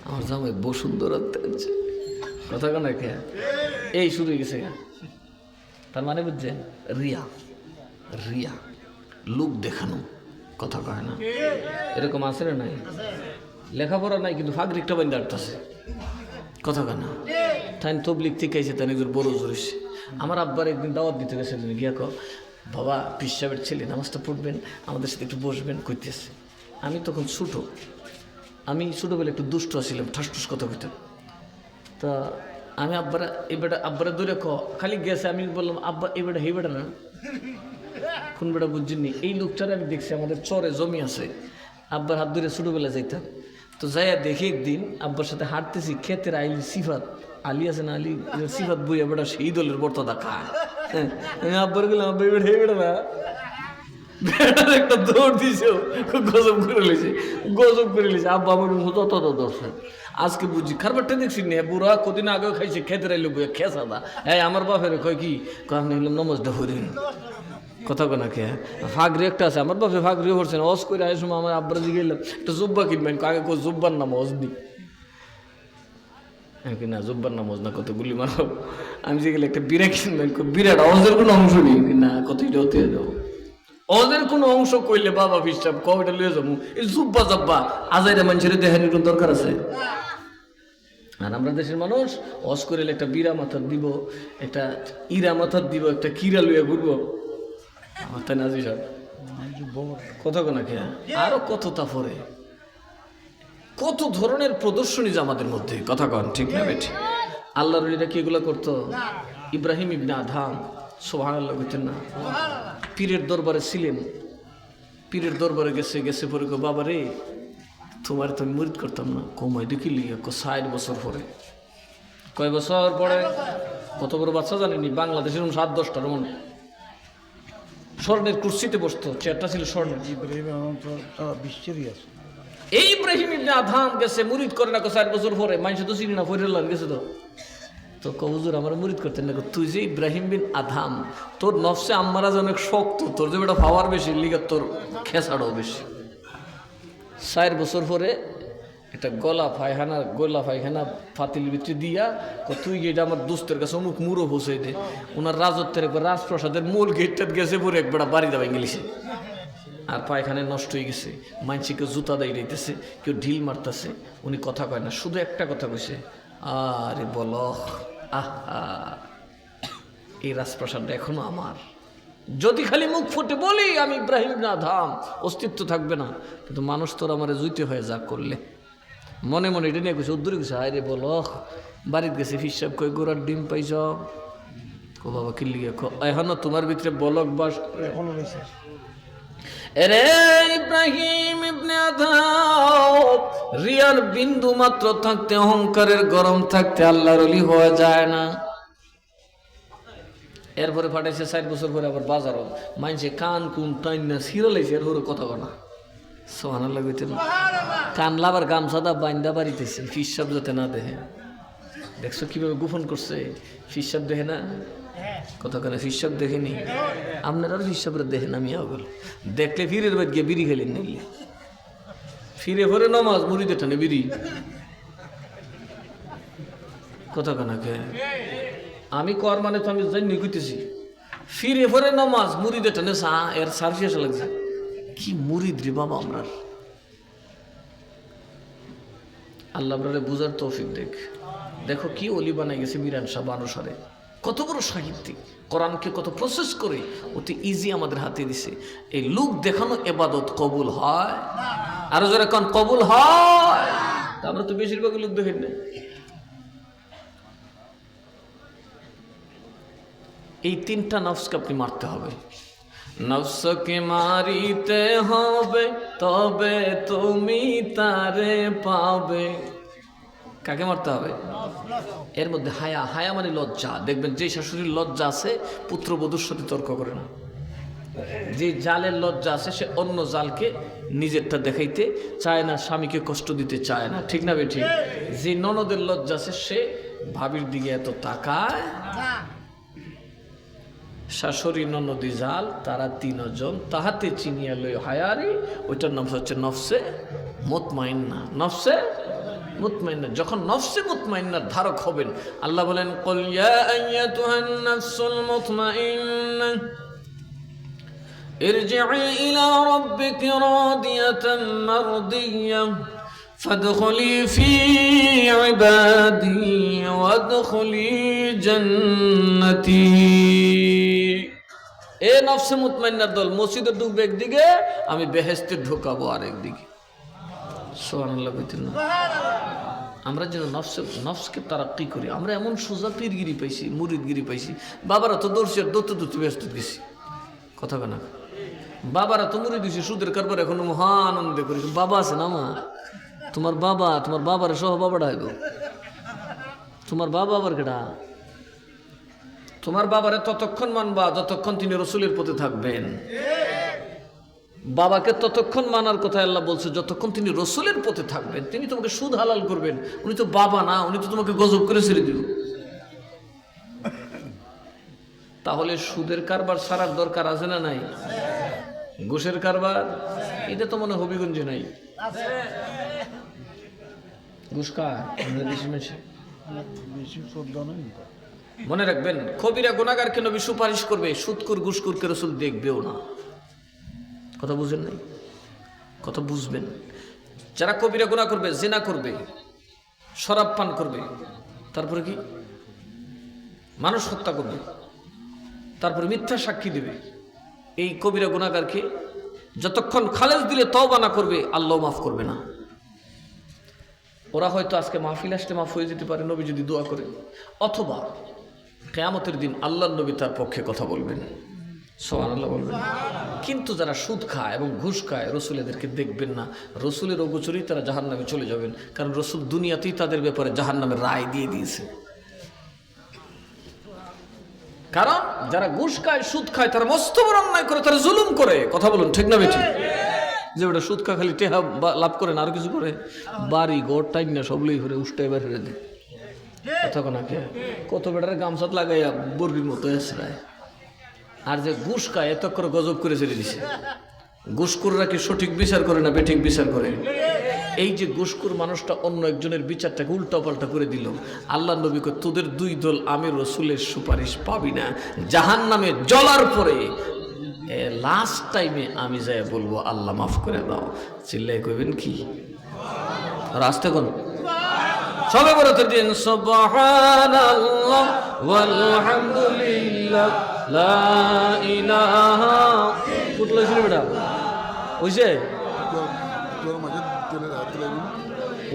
আমার জামাই বসুন্ধর আছে, কথা কেন কে এই শুরু হয়ে গেছে। তার মানে বুঝছেন রিয়া, রিয়া লোক দেখানো, কথা কয় না। এরকম আছে না নাই? লেখাপড়া নাই কিন্তু ফাগরিকটা বান্ধে আটতেছে, কথা কয় না। তাই তবলিক থেকে আইসে তাই একজন বড় জোরিস। আমার আব্বার একদিন দাওয়াত দিতে গেছে, গিয়া কো বাবা পিসাবের ছেলে নামাজটা পড়বেন আমাদের সাথে একটু বসবেন কইতেছে। আমি তখন ছোটো, আমি ছোটোবেলা একটু দুষ্ট ছিলাম, ঠাসঠুস কথা কইতাম। তা আমি আব্বারা এই বেটা আব্বারা দূরে খালি গেছে, আমি বললাম আব্বা এই বেটা হে বেটা না কোন বেটা বুঝছেননি। এই লোকটারে আমি দেখছি আমাদের চরে জমি আছে, আব্বার হাত ধরে ছোটোবেলা যাইতাম। তো যাইয়া দেখি একদিন আব্বার সাথে হাঁটতেছি, ক্ষেতের আইলি সিফাত আলী আছে না, আলী সিফাত বইয়া বেটা সেই দলের বর্তদা খায়। আমি আব্বার গেলাম আব্বা বেটা হে বেটা না, বেটার একটা দৌড় দিছে, গজব করে লেছে, গজব করে লেছে। আব্বা আমার তত দর্শক আজকে বুঝছি খারবারটা দেখছি না, বুড়া কদিন আগেও খাইছে খেতে রাইলো বইয়া খেসাদা। হ্যাঁ আমার বাপের কয় কি কারণ হইলাম নমজটা হরিণ, কথা কোনা কে ফাগরি একটা আছে আমার বাপে ফাগরি করছে না, অস করে আয় সময় আমার আব্বার দিকে গেলাম একটা জুব্বা কিনবেন, আগে কো জুব্বার নাম অস দি না জুব্বার নাম অস না কত গুলি মারো। আমি যে গেলে একটা বিরা কিনবেন, বিরাট অজের কোনো অংশ নেই না, কত এটা হতে যাবো অজের কোনো অংশ কইলে বাবা ফিসাব কয়টা লয়ে যাবো। এই জুব্বা জব্বা আজাইরা মানুষের দেখানোর কোনো দরকার আছে? আর আমরা দেশের মানুষ অস করিলে একটা বিরা মাথার দিব, একটা ইরা মাথার দিব, একটা কিরা লইয়া ঘুরবো, তাই না সব কত কোনা খেয়া আরো কত তারপরে কত ধরনের প্রদর্শনী যে আমাদের মধ্যে, কথা কন ঠিক না বেঠি? আল্লাহ রলিরা কি এগুলো করতো? ইব্রাহিম ইবনে আদহাম সুবহানাল্লাহ কইতেন না, পীরের দরবারে ছিলেন, পীরের দরবারে গেছে পরে বাবা রে তোমার তো আমি মুরিদ করতাম না। কমাই দেখি লিগে 60 বছর পরে। কয় বছর পরে? কত বড় বাচ্চা জানেনি? বাংলাদেশের 7-10টার মনে স্বর্ণের কুর্সিতে বসতো, চেয়ারটা ছিল স্বর্ণের। ইব্রাহিম তো সারা বিশ্বেরই আছে। এই ইব্রাহিম ইবনে আদহাম গেছে মুরিদ করে না 60 বছর পরে। মানুষ তো চিনি না, ফরিয়াল্লাহ গেছে তো হুজুর আমার মুরিদ করতেন না। তুই যে ইব্রাহিম বিন আদহাম, তোর নফসে আম্মারা যে অনেক শক্ত, তোর যে বেটা পাওয়ার বেশি, লিগা তোর খেসাড়ও বেশি। 4 বছর পরে একটা গোলা পায়খানা ফাতিল ভিতরে দিয়া তুই এটা আমার দোস্তের কাছে অমুক মুড়ো পৌঁছাই দে। ওনার রাজত্বের একবার রাজপ্রাসাদের মূল গেটটা গেছে পরে একবার বাড়ি দেওয়া ইংলিশে, আর পায়খানায় নষ্ট হয়ে গেছে। মানসিকে জুতা দেয় দিতেছে, কেউ ঢিল মারতেছে। উনি কথা কয় না, শুধু একটা কথা কইছে, আরে বল আহা, এই রাজপ্রাসাদটা এখনো আমার। যদি খালি মুখ ফুটে বলি আমি ইব্রাহিম ইবনে আদহাম, অস্তিত্ব থাকবে না। কিন্তু মানুষ তোর আমার জুইতে হয়ে যা করলে মনে মনে এটা নিয়ে গেছে, উদ্দূরে গেছে। আরে বল বাড়িতে গেছে, ফিসাব কই গোড়ার ডিম পাইছ? কো বাবা কিল্লি এখনো তোমার ভিতরে বলক বাস এখনো রয়েছে। এরে ইব্রাহিম ইবনে আদহাম, রিয়ার বিন্দু মাত্র থাকতে, অহংকারের গরম থাকতে আল্লাহর ওলি হওয়া যায় না। এরপরে পাঠাইছে 4 বছর পরে আবার বাজারও মানছে কান কুন টাইন না সিরালাইছে, এর হরে কথা বলা সুবহানাল্লাহ কইতে না। কানলা আবার গামছাদা বাইন্দা বাড়িতেছে, ফিসাব যাতে না দেখে। দেখছো কিভাবে গোপন করছে? ফিসাব দেখে না, কথা কেন ফিসাব দেখেনি? আপনার আর ফিসাবরা দেখেন, আমি আগল দেখলে ফিরের বাদ গিয়ে বিড়ি খেলেন নিলে ফিরে ভরে নমাজ মুড়িতে টানে বিড়ি, কথা কেন কে আমি কর মানে তো আমি জানি কইতেছি। ফিরে ভরে নমাজ মুড়িতে টানে এর সার্ভিস লাগছে। কি মুরিদ রে বাবা আমরা। আল্লাহ আপনারে বুঝার তৌফিক দেখো কি অলি বানাই গেছে মিরান সাহেব অনুসারে। কত বড় সাহিত্যিক, কোরআনকে কত প্রসেস করে অতি ইজি আমাদের হাতে দিছে। এই লোক দেখানো এবাদত কবুল হয়? আরো যারা কোন কবুল হয়? আমরা তো বেশিরভাগ লোক দেখেন না। এই 3টা নফসকে আপনি মারতে হবে। নফসকে মারিতে হবে তবে তুমি তারে পাবে। কাকে মারতে হবে? এর মধ্যে হায়া মানে লজ্জা। দেখবেন যে শাশুড়ির লজ্জা আছে পুত্রবধূর সাথে তর্ক করে না। যে জালের লজ্জা আছে সে অন্য জালকে নিজেরটা দেখাইতে চায় না, স্বামীকে কষ্ট দিতে চায় না, ঠিক না বে ঠিক? যে ননদের লজ্জা আছে সে ভাবির দিকে এত তাকায়। শাশুড়ি ননদি জাল, তারা 3 জন তাহাতে চিনিয়া লই হায়ারি। ওইটার নাম হচ্ছে নফসে মুতমাইন্না। নফসে মুতমাইন্না। যখন নফসে মুতমাইন্নার ধারক হবেন, আল্লাহ বলেন কুল ইয়া আইয়াতুহান নাফসুল মুতমাইন্না ইরজি'i ইলা রাব্বিকি রাদিয়াতান মারদিয়্যা ফাদখুলি ফি ইবাদি ওয়াদখুলি জান্নাতি। এ নফসে মুতমাইন্নার দল, মসজিদে ঢুকবে একদিকে, আমি বেহেশতে ঢোকাবো আরেকদিকে। সুবহানাল্লাহ কইতেন না? আমরা যেন নফসকে তারাক্কি করি। আমরা এমন সোজা পীরগিরি পাইছি, মুরিদগিরি পাইছি। বাবারা তো দর্শিয়ার দত্ত ব্যস্ত গেছি, কথা কেনা বাবারা তো মুরিদ দিয়েছি সুদের কারবার এখন মহানন্দে করেছি। বাবা আছে না মা? তোমার বাবার সহ বাবাটা হইব। তোমার বাবা আবার কেটা? তোমার বাবারে ততক্ষণ মানবা যতক্ষণ তিনি রসুলের পথে থাকবেন। বাবাকে ততক্ষণ মানার কথা আল্লাহ বলছে যতক্ষণ তিনি রসুলের পথে থাকবেন। তিনি তোমাকে সুদ হালাল করবেন, উনি তো বাবা না, উনি তো তোমাকে গজব করে ছেড়ে দিব। তাহলে সুদের কারবার ছাড়ার দরকার আছে না নাই? ঘুষের কারবার এটা তো মনে হবিগঞ্জে নাই। ঘুষ খায় বেশি শ্রদ্ধা নেই। মনে রাখবেন, কবিরা গুনাহগারকে নবী সুপারিশ করবে, সুদকুর ঘুষখোরকে রাসূল দেখবেও না। কথা বুঝেন নাই? কথা বুঝবেন। যারা কবিরা গুনাহ করবে, জিনা করবে, শরাব পান করবে, তারপরে কি মানুষ হত্যা করবে, তারপরে মিথ্যা সাক্ষী দেবে, এই কবিরা গুনাহগারকে যতক্ষণ খালেজ দিলে তওবা না করবে আল্লাহ মাফ করবে না। ওরা হয়তো আজকে মাহফিল আসতে মাফ হয়ে যেতে পারে নবী যদি দোয়া করে, অথবা কিয়ামতের দিন আল্লাহর নবী তার পক্ষে কথা বলবেন। সুবহানাল্লাহ বলবেন। কিন্তু যারা সুদ খায় এবং ঘুষ খায় রসুল এদেরকে দেখবেন না, রসুলের অগোচরেই তারা জাহান্নামে চলে যাবেন, কারণ রসুল দুনিয়াতেই তাদের ব্যাপারে জাহান্নামের রায় দিয়ে দিয়েছে। কারণ যারা ঘুষ খায় সুদ খায় তারা মস্ত বড় অন্যায় করে, তারা জুলুম করে। কথা বলুন ঠিক না বেঠিক? যে ওটা সুদ খা খালি টেহা লাভ করে না, আর কিছু করে, বাড়ি ঘর টাইম না সবগুলোই করে উষ্টাই বার ফেলে দেয়। কথা কোনা কে কত বেটারে গামছাত লাগাইয়া বর্গির মতো এসরায়। আর যে ঘুষ খায় এত করে গজব করে ছেড়ে দিছে। ঘুষখোররা কি সঠিক বিচার করে না বেঠিক বিচার করে? এই যে ঘুষখোর মানুষটা অন্য একজনের বিচারটাকে উল্টা পাল্টা করে দিল, আল্লাহ নবী কয় তোদের দুই দল আমি রসুলের সুপারিশ পাবি না, জাহান্নামে জ্বলার পরে লাস্ট টাইমে আমি যাই বলবো আল্লাহ মাফ করে দাও। চিল্লাই কইবেন কি? আর আসতে কোন সবে বলতে দিন সুবহানাল্লাহ ওয়ালহামদুলিল্লাহ লা ইলাহা ফুটলো ছিল বেটা ওইছে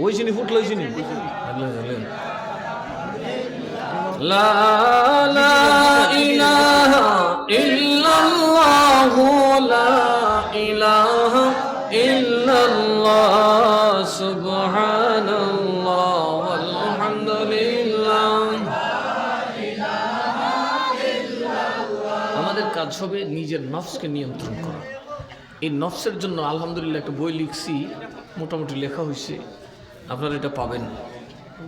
ওই চিনি ফুটলো চিনি লা লা ইলাহা ইল্লাল্লাহু লা ইলাহা ইল্লাল্লাহ সুবহানাল্লাহ ওয়ালহামদুলিল্লাহ। আমাদের কাজ হবে নিজের নফসকে নিয়ন্ত্রণ করা। এই নফসের জন্য আলহামদুলিল্লাহ একটা বই লিখছি, মোটামুটি লেখা হয়েছে, আপনারা এটা পাবেন।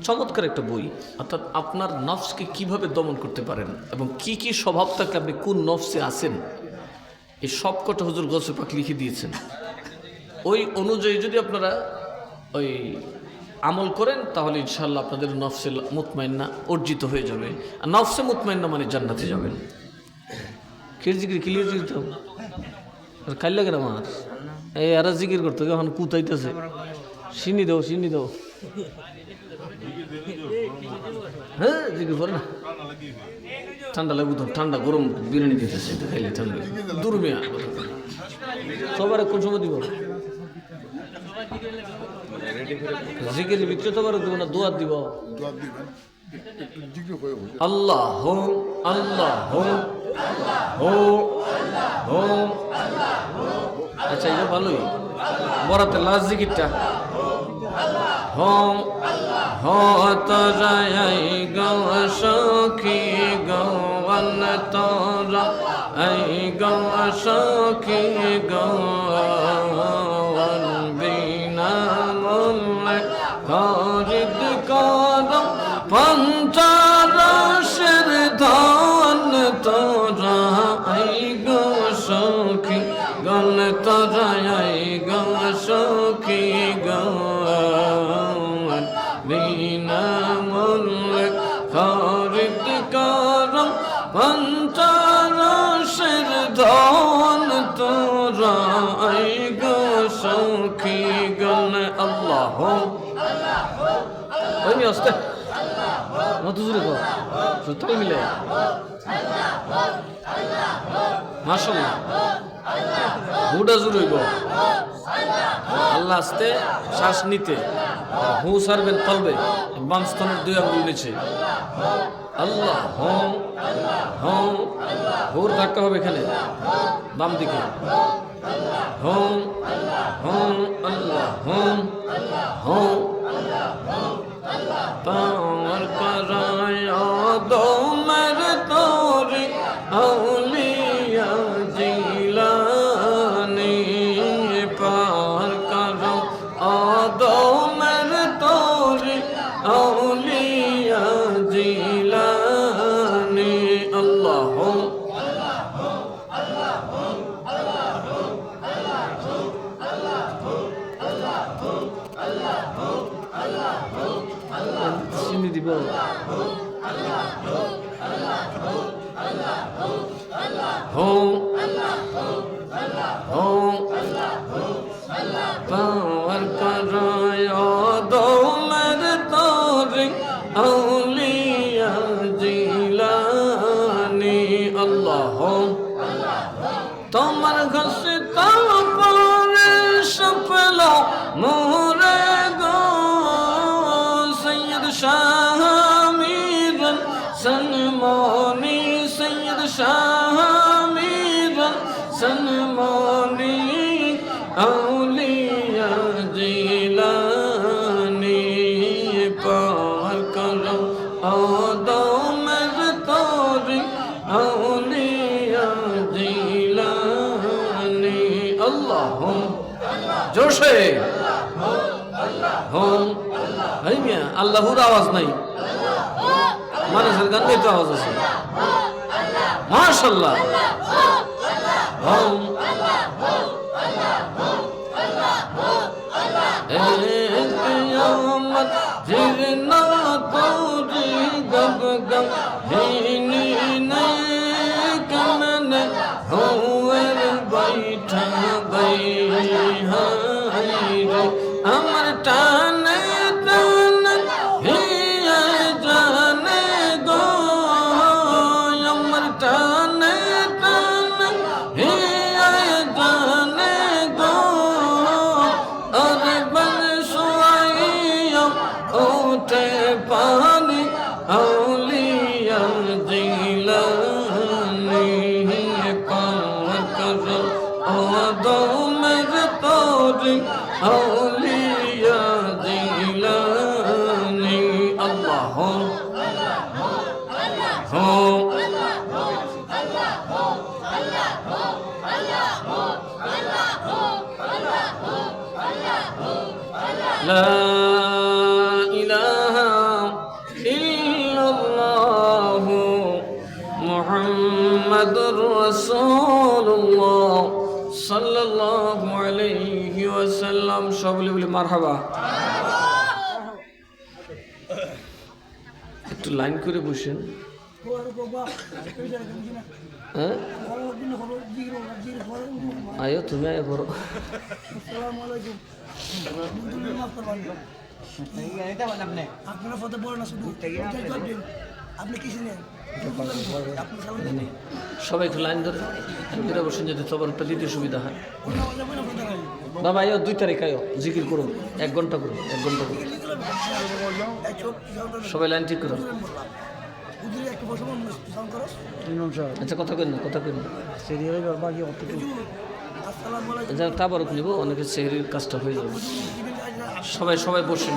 চমৎকার একটা বই, অর্থাৎ আপনার নফসকে কিভাবে দমন করতে পারেন এবং কি কি স্বভাব থাকলে আপনি কোন নফসে আছেন, এই সব কটা হুজুর গৌসে পাক লিখে দিয়েছেন। ওই অনুযায়ী যদি আপনারা ওই আমল করেন তাহলে ইনশাআল্লাহ আপনাদের নফসে মুতমাইন্না অর্জিত হয়ে যাবে। আর নফসে মুতমাইন্না মানে জান্নাতে যাবেন। জিকির ক্লিয়ার দিতে হবে আর কাল লাগে আমার এই আর জিকির করতে এখন কুতাইতেছে। চিনি দাও চিনি দাও, হ্যাঁ জিকির করে না, ঠান্ডা লাগু তো, ঠান্ডা গরম বিরিয়ানি দিতেছে, এটা খাইলে ঠান্ডা দুর্মিয়া। সবার কোন সময় দিব জিকির ভিতরে তো দিব না, দোয়া দিব আল্লাহ হো আল্লাহ হো হো হো। আচ্ছা এটা ভালোই বরাতে লাস্ট জিকিরটা হম তোরাই গৌ সখী গৌন তোরা এই গৌ সখী গৌন বিনা মূল্যে খরিদ কর পঞ্চরসের ধন তোরা এই গৌ সখী গৌন তোরা এই গৌ সখী গৌন বিনা মূল্যে খরিদ কর পঞ্চরসের ধন তোরা এই গো সখী গণ। আল্লাহ ওই নি আসতে মত জুড়ে কর সত্যি মিলে মাশাআল্লাহ হুডা জুড়ে গো আল্লাহ আসতে শ্বাস নিতে হু সারবেন তলবে বাম স্তনের দুই আঙ্গুল নিচে আল্লাহ হোম হোম হুর ধাক্কা হবে এখানে বাম দিকে হোম হোম আল্লাহ হোম হোম পাওয়ার করায় দোমের তোরে আউলিয়া জিলানি পার করো আদমের তোরে আউলিয়া জিলানি আল্লাহ চিনি দিব হোম হোম পাওয়ার করায় দোমের তোরে আউলিয়া জিলানি আল্লাহ তোমার ঘষে তারপরে সফল মোরে গো সৈয়দ শাহ মীর সলমানি সৈয়দ শাহ মীর सनमानी औलिया जिलानी पार करो औदो में तोरी औलिया जिलानी अल्लाह जोशे होम भाई मिया আল্লাহর আওয়াজ নাই মানুষের গানে তো আওয়াজ আছে মাশাআল্লাহ হোম कियामत जिरना तोरी गब गब हिनी ने कमन होवर बैठा गई हाय रे अमर टाने तन हिया जाने गो अमर टाने तन हिया जाने गो अरे बन सुआइया ओटे पानी औलिया जिलानी पार करो औदो में तोरी औलिया जिलानी अल्लाह हो ला इलाहा इल्लल्लाह मुहम्मदुर रसूलुल्लाह सल्लल्लाहु अलैहि वसल्लम सबले বলে মারহাবা একটু লাইন করে বসেন হ্যাঁ আয়ো তুমি আয় বড় আপনারা ফটো বড় না শুধু আপনি কিছু নেন সবাই একটু লাইন ধরে ভিতরে বসেন যাতে তবরটা দিতে সুবিধা হয় বাবা আয়ো 2 তারিখ আয়ো জিকির করুন 1 ঘন্টা করুন 1 ঘন্টা করুন সবাই লাইন ঠিক করুন আচ্ছা কথা কেন সিরিয়ালে বাকি অতটুকু আচ্ছা তাবারক নিব অনেকে সেহরির কাজটা হয়ে যাবে সবাই বসেন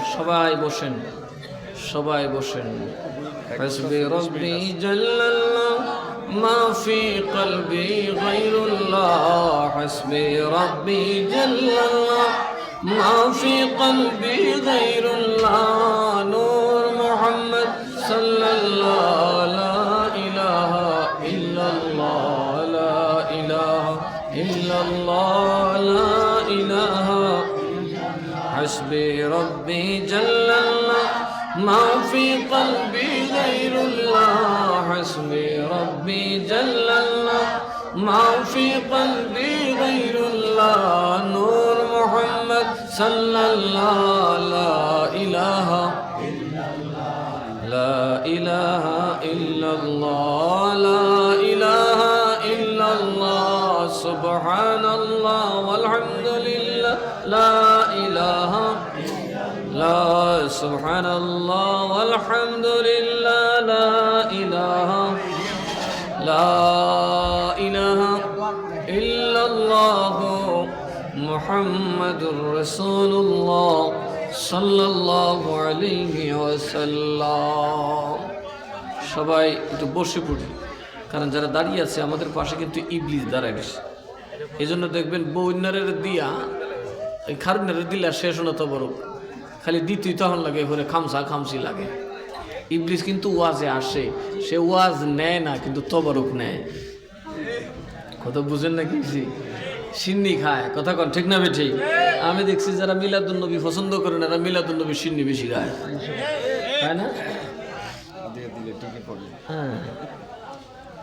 সবাই বসেন حسبي ربي جل الله ما في قلبي غير الله حسبي ربي جل الله ما في قلبي غير الله نور محمد صلى الله لا إله إلا الله لا إله إلا الله لا إله حسبي ربي جل الله ما في قلبي غير الله حسبي ربي جل الله ما في قلبي غير الله نور محمد صلى الله لا إله لا إله إلا الله لا إله إلا الله سبحان الله والحمد لله لا إله لا سبحان الله والحمد لله لا إله إلا الله محمد رسول الله صلى الله عليه وسلم সবাই একটু বসে পড়ি কারণ যারা দাঁড়িয়ে আছে আমাদের পাশে কিন্তু ইবলিস দাঁড়ায় গেছে এই জন্য দেখবেন বন্যারের দিয়া এই খারুনের দিলা শেষ হলো তো বড় খালি দ্বিতীয় তখন লাগে এরপরে খামসি লাগে ইবলিস কিন্তু ওয়াজে আসে সে ওয়াজ নেয় না কিন্তু তবরক নেয় কথা বুঝেন না কি সিন্নি খায় কথা কন ঠিক না বেঠিক আমি দেখছি যারা মিলাদুন্নবী পছন্দ করেন এরা মিলাদুন্নবী সিন্নি বেশি খায় তাই না হ্যাঁ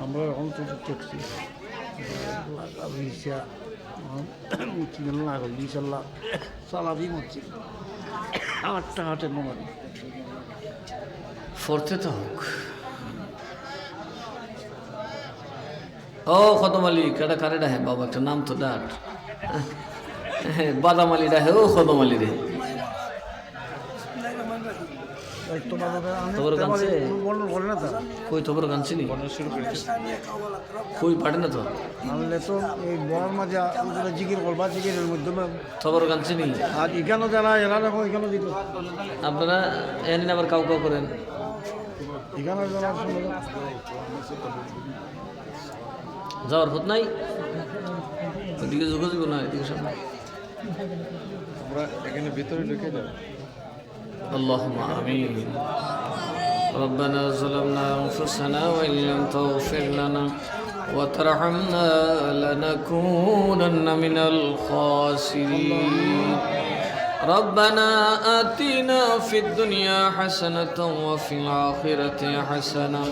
আমরা অন্তত দেখছি না করলি ইনশাল্লাহ চালাবি মরছি আটটা হাটে মোবাইল ফোর্থে তো হোক ও খদম আলী কেটা কারে ডাহে বাবা একটা নাম তো ডাট বাদাম আলী ডাহে ও খদম আলী রে তোর গানছে বর্ণন করে না তা কই তোর গানছি নি কই পারে না তো আনলে তো এই বড় মাঝে জিকির করবা জিকিরের মাধ্যমে তোর গানছি নি আর এখানেও যারা এরা দেখো এখানেও দিত আপনারা এনে আবার কাউ কাউ করেন এখানে যারা যাওয়ার পথ নাই ওইদিকে যোগাযোগ না এদিকে সামনে আমরা এখানে ভিতরে ঢুকে যাব اللهم آمين ربنا ظلمنا أنفسنا وإن لم تغفر لنا وترحمنا لنكونن من الخاسرين ربنا آتنا في الدنيا حسنة وفي الآخرة حسنة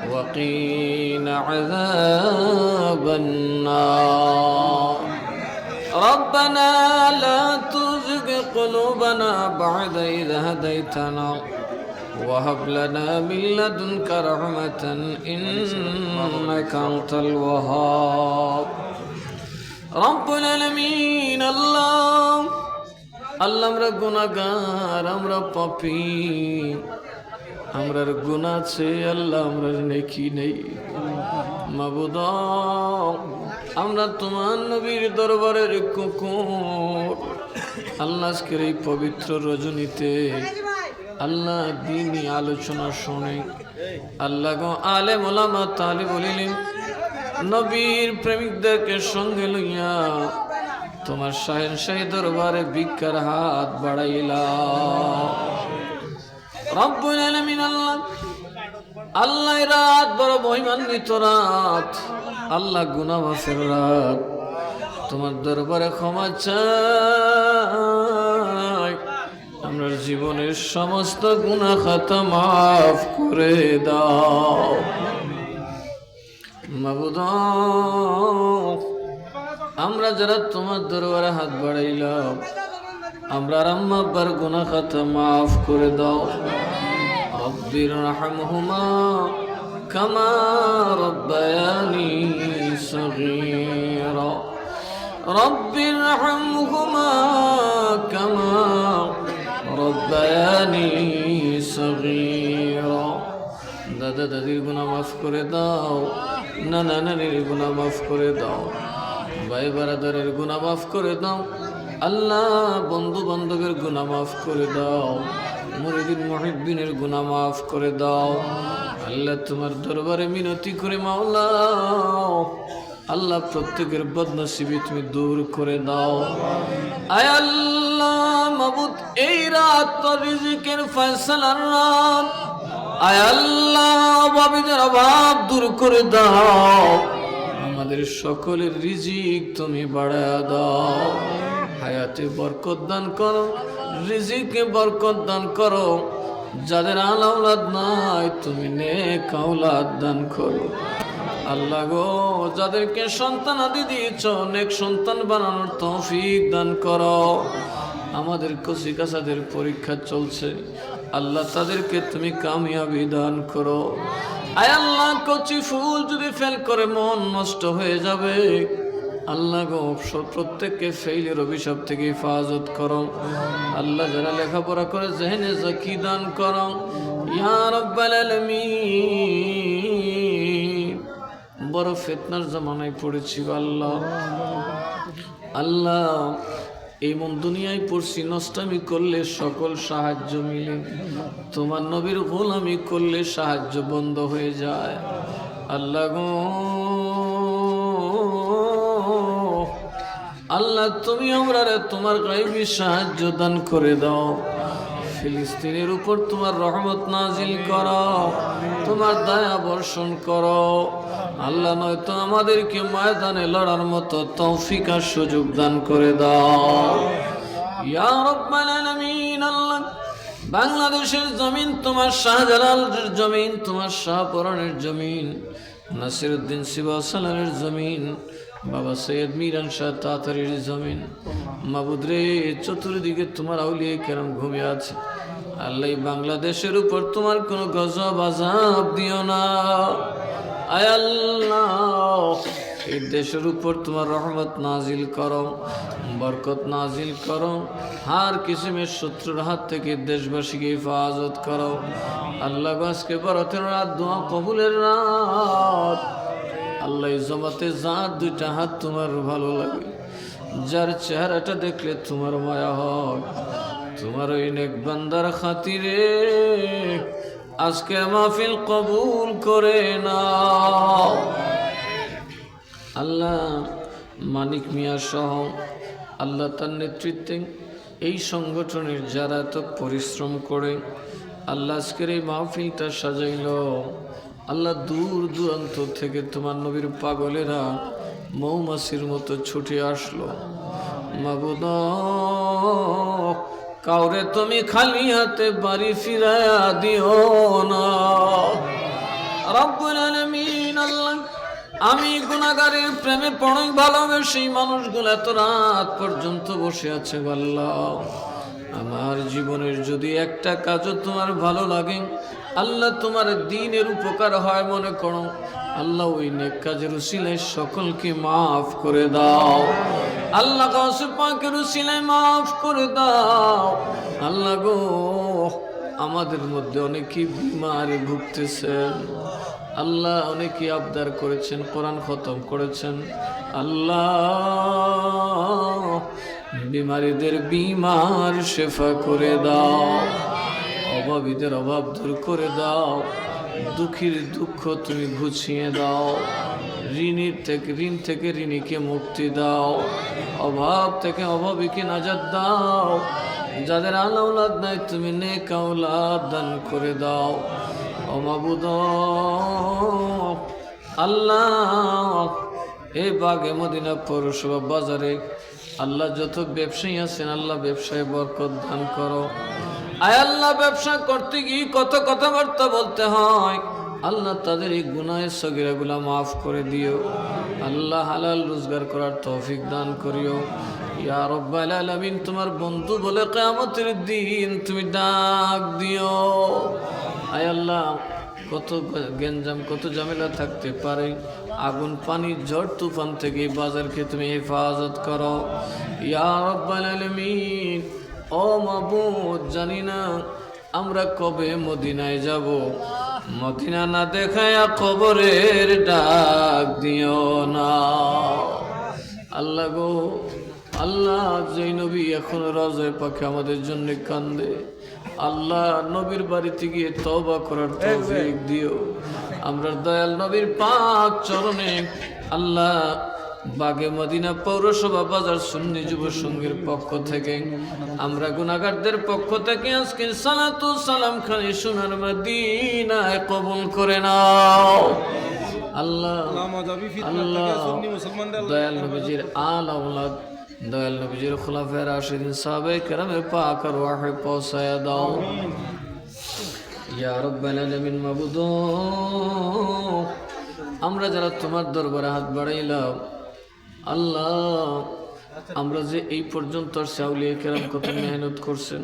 وقنا عذاب النار ربنا لا تزغ قلوبنا بعد إذ هديتنا وهب لنا من لدنك رحمة إنك أنت الوهاب رب العالمين الله আমরা গুনাহগার আমরা পাপী আমরার গুনাহ আছে আল্লাহ আমরার নেকি নেই মাবুদ আমরা তোমার নবীর দরবারের কুকুর আল্লাহ আজকের এই পবিত্র রজনীতে আল্লাহ দ্বীনি আলোচনা শুনে আল্লাহ গো আলেম ওলামা তালিবুল ইলম নবীর প্রেমিকদেরকে সঙ্গে লইয়া তোমার শাহেনশাহী দরবারে ভিক্ষার হাত বাড়াইলা রব্বুল আলামিন আল্লাহ আল্লাহ রাত বড় মহিমান্বিত রাত আল্লাহ গুনাহ মাফের রাত তোমার দরবারে ক্ষমা চাই আমরা জীবনের সমস্ত গুনাহ খাতা মাফ করে দাও মাবুদ আমরা যারা তোমার দরবারে হাত বাড়াইলাম আমরা আম্মা আব্বার গুনাহ খাতা মাফ করে দাও রব্বির রাহমহুমা কামা রব্বায়ানি সগীরা রব্বির রাহমহুমা কামা রব্বায়ানি সগীরা দাদা দাদির গুনাহ মাফ করে দাও নানা নানির গুনাহ মাফ করে দাও ভাই বারাদারের গুনাহ মাফ করে দাও আল্লাহ বন্ধু বান্ধবের গুনাহ মাফ করে দাও মুরিদিন মুহিব্বিনের গুনাহ মাফ করে দাও আল্লাহ তোমার দরবারে মিনতি করে মাওলা আল্লাহ প্রত্যেকের বদনসিবি তুমি দূর করে দাও আয় আল্লাহ মাবুদ এই রাত তো রিজিকের ফয়সালার রাত আয় আল্লাহ অভাবীদের অভাব দূর করে দাও আমাদের সকলের রিজিক তুমি বাড়ায়া দাও হায়াতে বরকত দান করো রিজিকে বরকত দান করো যাদের আওলাদ নাই তুমি নেক আওলাদ দান করো আল্লাহ গো যাদেরকে সন্তান আদি দিয়েছ নেক সন্তান বানানোর তৌফিক দান করো আমাদের কচি কাচাদের পরীক্ষা চলছে আল্লাহ তাদেরকে তুমি কামিয়াবি দান করো আয় আল্লাহ কচি ফুল যদি ফেল করে মন নষ্ট হয়ে যাবে আল্লাহ গো প্রত্যেককে ফেইলের অভিশাপ থেকে হেফাজত করো আল্লাহ যারা লেখাপড়া করে জেহেনে জাকি দান করো ইয়া রাব্বাল আলামিন বড় ফিতনার জামানায় পড়েছি আল্লাহ আল্লাহ এই মন দুনিয়ায় পড়ছি নষ্টামি করলে সকল সাহায্য মিলে তোমার নবীর গোলামি করলে সাহায্য বন্ধ হয়ে যায় আল্লাহ গো আল্লাহ তুমি আমরা তোমার গায়বী সাহায্য দান করে দাও ফিলিস্তিনের উপর তোমার রহমত নাজিল করো তোমার দয়া বর্ষণ করো আল্লাহ নয়তো আমাদেরকে ময়দানে লড়ার মতো তৌফিক আর সুযোগ দান করে দাও ইয়া রাব্বাল আলামিন আল্লাহ বাংলাদেশের জমিন তোমার শাহজালালের জমিন তোমার শাহপরানের জমিন নাসিরউদ্দিন সিবাসালারের জমিন বাবা সৈয়দ মিরান শাহ তাতারির জমিন মাবুদ রে চতুর্দিকে তোমার আউলিয়া কেরাম ঘুমিয়ে আছে আল্লাহ বাংলাদেশের উপর তোমার কোনো গজব আযাব দিও না আয় আল্লাহ এই দেশের উপর তোমার রহমত নাজিল করো, বরকত নাজিল করো, হার কিসিমের শত্রুর হাত থেকে দেশবাসীকে হেফাজত করো। আল্লাহ আজকে বরাতের রাত, দোয়া কবুলের রাত। আল্লাহ জমাতে যার দুইটা হাত তোমার ভালো লাগে, যার চেহারাটা দেখলে তোমার মায়া হয়, তোমার ওই নেক বান্দার খাতিরে আজকের মাহফিল কবুল করে নাও। আল্লাহ মানিক মিয়া সহ আল্লাহ তার নেতৃত্বে এই সংগঠনের যারা এত পরিশ্রম করে আল্লাহ আজকের এই মাহফিলটা সাজাইল, আল্লাহ দূর দূরান্ত থেকে তোমার নবীর পাগলেরা মৌমাছির মতো ছুটে আসলো। মাবুদ, কাউরে তুমি খালি হাতে বাড়ি ফিরায়া দিও না রব্বুল আলামিন। আল্লাহ, আমি গুনাহগারের প্রেমে পড়ই ভালোবেসে এই মানুষগুলো এত রাত পর্যন্ত বসে আছে। আল্লাহ, আমার জীবনের যদি একটা কাজও তোমার ভালো লাগে, আল্লাহ তোমার দ্বীনের উপকার হয় মনে করো, আল্লাহ ওই নেক কাজের উসিলায় সকলকে মাফ করে দাও। আল্লাহ গাউসে পাকের উসিলায় মাফ করে দাও। আল্লাহ গো, আমাদের মধ্যে অনেকেই বিমারে ভুগতেছেন। আল্লাহ অনেকেই আবদার করেছেন, কোরআন খতম করেছেন। আল্লাহ বিমারীদের বিমার শেফা করে দাও, অভাবীদের অভাব দূর করে দাও, দুঃখীর দুঃখ তুমি ঘুচিয়ে দাও, ঋণ থেকে ঋণীকে মুক্তি দাও, অভাব থেকে অভাবীকে নাজাত দাও। যাদের আওলাদ নাই তুমি নেক আওলাদ দান করে দাও। ও মাবুদ, আল্লাহ এই বাগে মদিনা পৌরসভা বাজারে আল্লাহ যত ব্যবসায়ী আছেন, আল্লাহ ব্যবসায় বরকত দান করো। আয় আল্লাহ, ব্যবসা করতে গিয়ে কত কথাবার্তা বলতে হয়, আল্লাহ তাদের এই গুনাহে সগীরাগুলা মাফ করে দিও। আল্লাহ হালাল রোজগার করার তৌফিক দান করিও। ইয়া রাব্বাল আলামিন, তোমার বন্ধু বলে কিয়ামতের দিন তুমি ডাক দিও। আয় আল্লাহ, কত গেঞ্জাম কত ঝামেলা থাকতে পারে, আগুন পানি ঝড় তুফান থেকে বাজারকে তুমি হেফাজত করো। ইয়া রাব্বাল আলামিন, ও মাবুদ, জানি না আমরা কবে মদিনায় যাব, মদিনা না দেখায়া কবরের ডাক দিও না। আল্লাহ গো, আল্লাহ যেই নবী এখন রওজায়ে পাকে আমাদের জন্য কান্দে, আল্লাহ নবীর বাড়িতে গিয়ে তওবা করার তৌফিক দিও। আমরা দয়াল নবীর পাক চরণে আল্লাহ বাগে মদিনা পৌরসভা বাজার সুন্নি যুব সংঘের পক্ষ থেকে, আমরা গুনাহগারদের পক্ষ থেকে আজকে সালাতু সালাম খানি সোনার মদিনায় কবুল করে নাও। আল্লাহ, আল্লাহ দয়াল নবীজির আলা ওলাদ, দয়াল নবীজির খুলাফায়ে রাশিদিন সাহাবায়ে কেরামে পাক আর ওয়াহে পৌঁছায়া দাও। ইয়া রাব্বাল আলামিন, মাবুদ, আমরা যারা তোমার দরবারে হাত বাড়াইলাম, আল্লাহ আমরা যে এই পর্যন্ত আউলিয়া কেরাম কত মেহনত করছেন,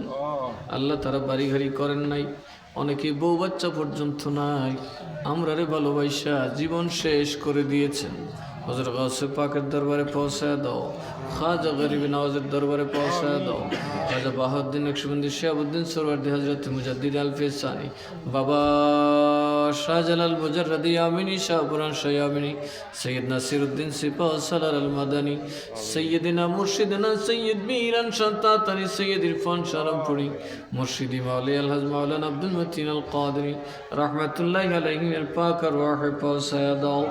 আল্লাহ তারা বাড়ি ঘাড়ি করেন নাই, অনেকে বউ বাচ্চা পর্যন্ত নাই, আমরা রে ভালোবাসা জীবন শেষ করে দিয়েছেন। হযরত গাউসে পাকের দরবারে পৌঁছায় দাও, খাজা গরিব নওয়াজের দরবারে পৌঁছায় দাও, খাজা বাহাউদ্দিন নকশবন্দি শিহাবুদ্দিন সরওয়ার্দী হযরত মুজাদ্দিদ আলফি সানি, বাবা শাহজালাল মুজাররদি আমিনী শাহ পুরান শাহ আমিনী, সৈয়দ নাসিরউদ্দিন সিপাহ সালার আল মাদানী, সৈয়দিনা মুর্শিদিনা সৈয়দ মিরান শাহ তাতারি, সৈয়দ ইরফান শাহ রামপুরি, মুর্শিদি মাওলাই আলহাজ মাওলানা আব্দুল মতিন আল কাদরি রহমাতুল্লাহি আলাইহি এর পাক আর ওয়াহে পৌঁছায় দাও।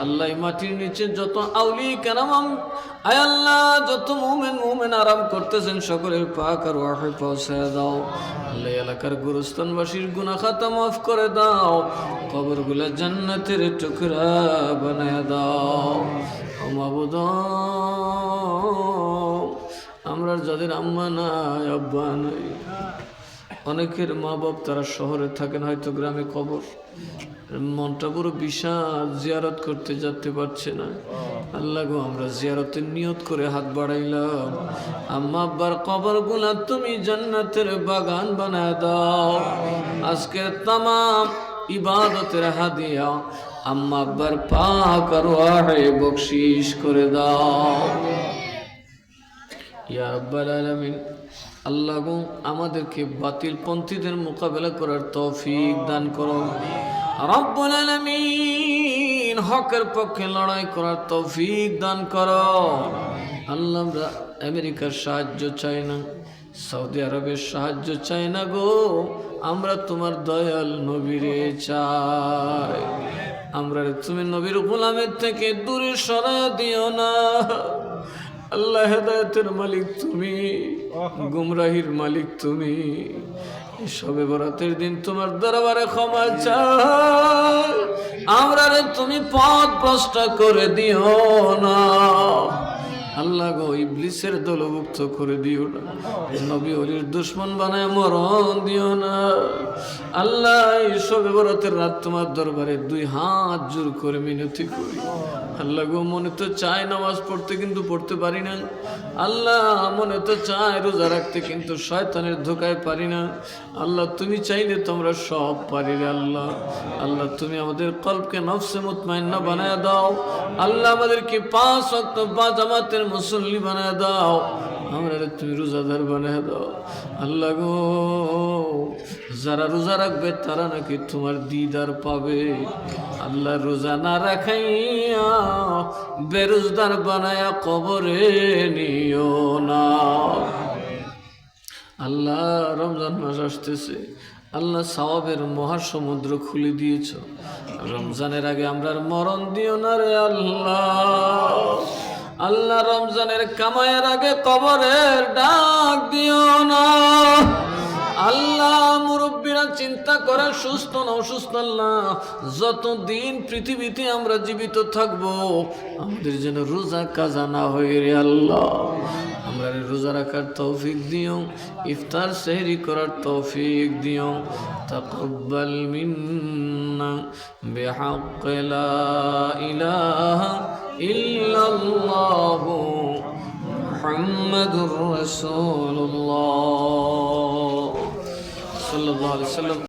আল্লাহ মাটির নিচে যত আউলিয়া কেরাম, আয় আল্লাহ যত মুমিন আরাম করতেছেন, সকলের পাক আর ওয়াহে পৌঁছায় দাও। আল্লাহ এলাকার গুরুস্থানবাসীর গুনাহ খাতা মাফ করে দাও, কবরগুলা জান্নাতের টুকরা বানায় দাও। ও মাবুদ, আমরা যাদের আম্মা নাই আব্বা নাই, অনেকের মা বাপ তারা শহরে থাকেন, হয়তো গ্রামে কবর, মনটা পুরো বিশাল, জিয়ারত করতে যেতে পারছে না। আল্লাহ গো, আমরা জিয়ারতের নিয়ত করে হাত বাড়াইলাম, আম্মা আব্বার কবরগুলা তুমি জান্নাতের বাগান বানায় দাও। আজকে তামাম ইবাদতের হাদিয়া আম্মা আব্বার পাক আরওয়াহে বকশিশ করে দাও ইয়া রাব্বাল আলামিন। আল্লাহ গো, আমাদেরকে বাতিল পন্থীদের মোকাবেলা করার তৌফিক দান করো রব্বুল আলামিন। হকের পক্ষে লড়াই করার তৌফিক দান করো আল্লাহ। আমরা আমেরিকার সাহায্য চাই না, সৌদি আরবের সাহায্য চাই না গো, আমরা তোমার দয়াল নবীরে চাই। আমরা তুমি নবীর গোলামের থেকে দূরে সরাইয়া দিও না আল্লাহ। হেদায়েতের মালিক তুমি, গুমরাহির মালিক তুমি। সবে বরাতের দিন তোমার দরবারে ক্ষমা চাই, আমরা তুমি পথ ভ্রষ্ট করে দিও না আল্লাহ গো। ইবলিসের দলভুক্ত করে দিও না, নবী ওলির দুশ্মন বানায় মরণ দিও না আল্লাহ। এই সবে বরাতের রাত তোমার দরবারে দুই হাত জোর করে মিনতি করি আল্লাহ গো। মনে তো চায় নামাজ পড়তে, কিন্তু পড়তে পারি না আল্লাহ। মনে তো চায় রোজা রাখতে, কিন্তু শয়তানের ধোকায় পারি না আল্লাহ। তুমি চাইলে তোমরা সব পারি রে আল্লাহ। আল্লাহ তুমি আমাদের কলবকে নফসে মুতমাইন্না বানায় দাও আল্লাহ। আমাদেরকে 5 ওয়াক্ত বা জামাতের মুসল্লি বানায় দাও, আমরা তুমি রোজাদার বানায় দাও আল্লাহ গো। যারা রোজা রাখবে তারা নাকি তোমার দিদার পাবে আল্লাহ। রোজা না রাখাইয়া বেরোজদার বানায়া কবরে নিও না আল্লাহ। রমজান মাস আসতেছে আল্লাহ, সওয়াবের মহাসমুদ্র খুলে দিয়েছ। রমজানের আগে আমরা মরণ দিও না রে আল্লাহ। আল্লাহ রমজানের কামাইয়ের আগে কবরের ডাক দিও না আল্লাহ। মুরব্বীরা চিন্তা করে সুস্থ না অসুস্থ আল্লাহ, যতদিন পৃথিবীতে আমরা জীবিত থাকব আমাদের যেন রোজা কাজা না হয় রে আল্লাহ। আমরা রোজা রাখার তৌফিক দিও, ইফতার সেহরি করার তৌফিক দিও। তাকাব্বাল মিন্না বিহাক্কি লা ইলাহা ইল্লাল্লাহু মুহাম্মাদুর রাসূলুল্লাহ সাল্লাল্লাহু আলাইহি ওয়াসাল্লাম।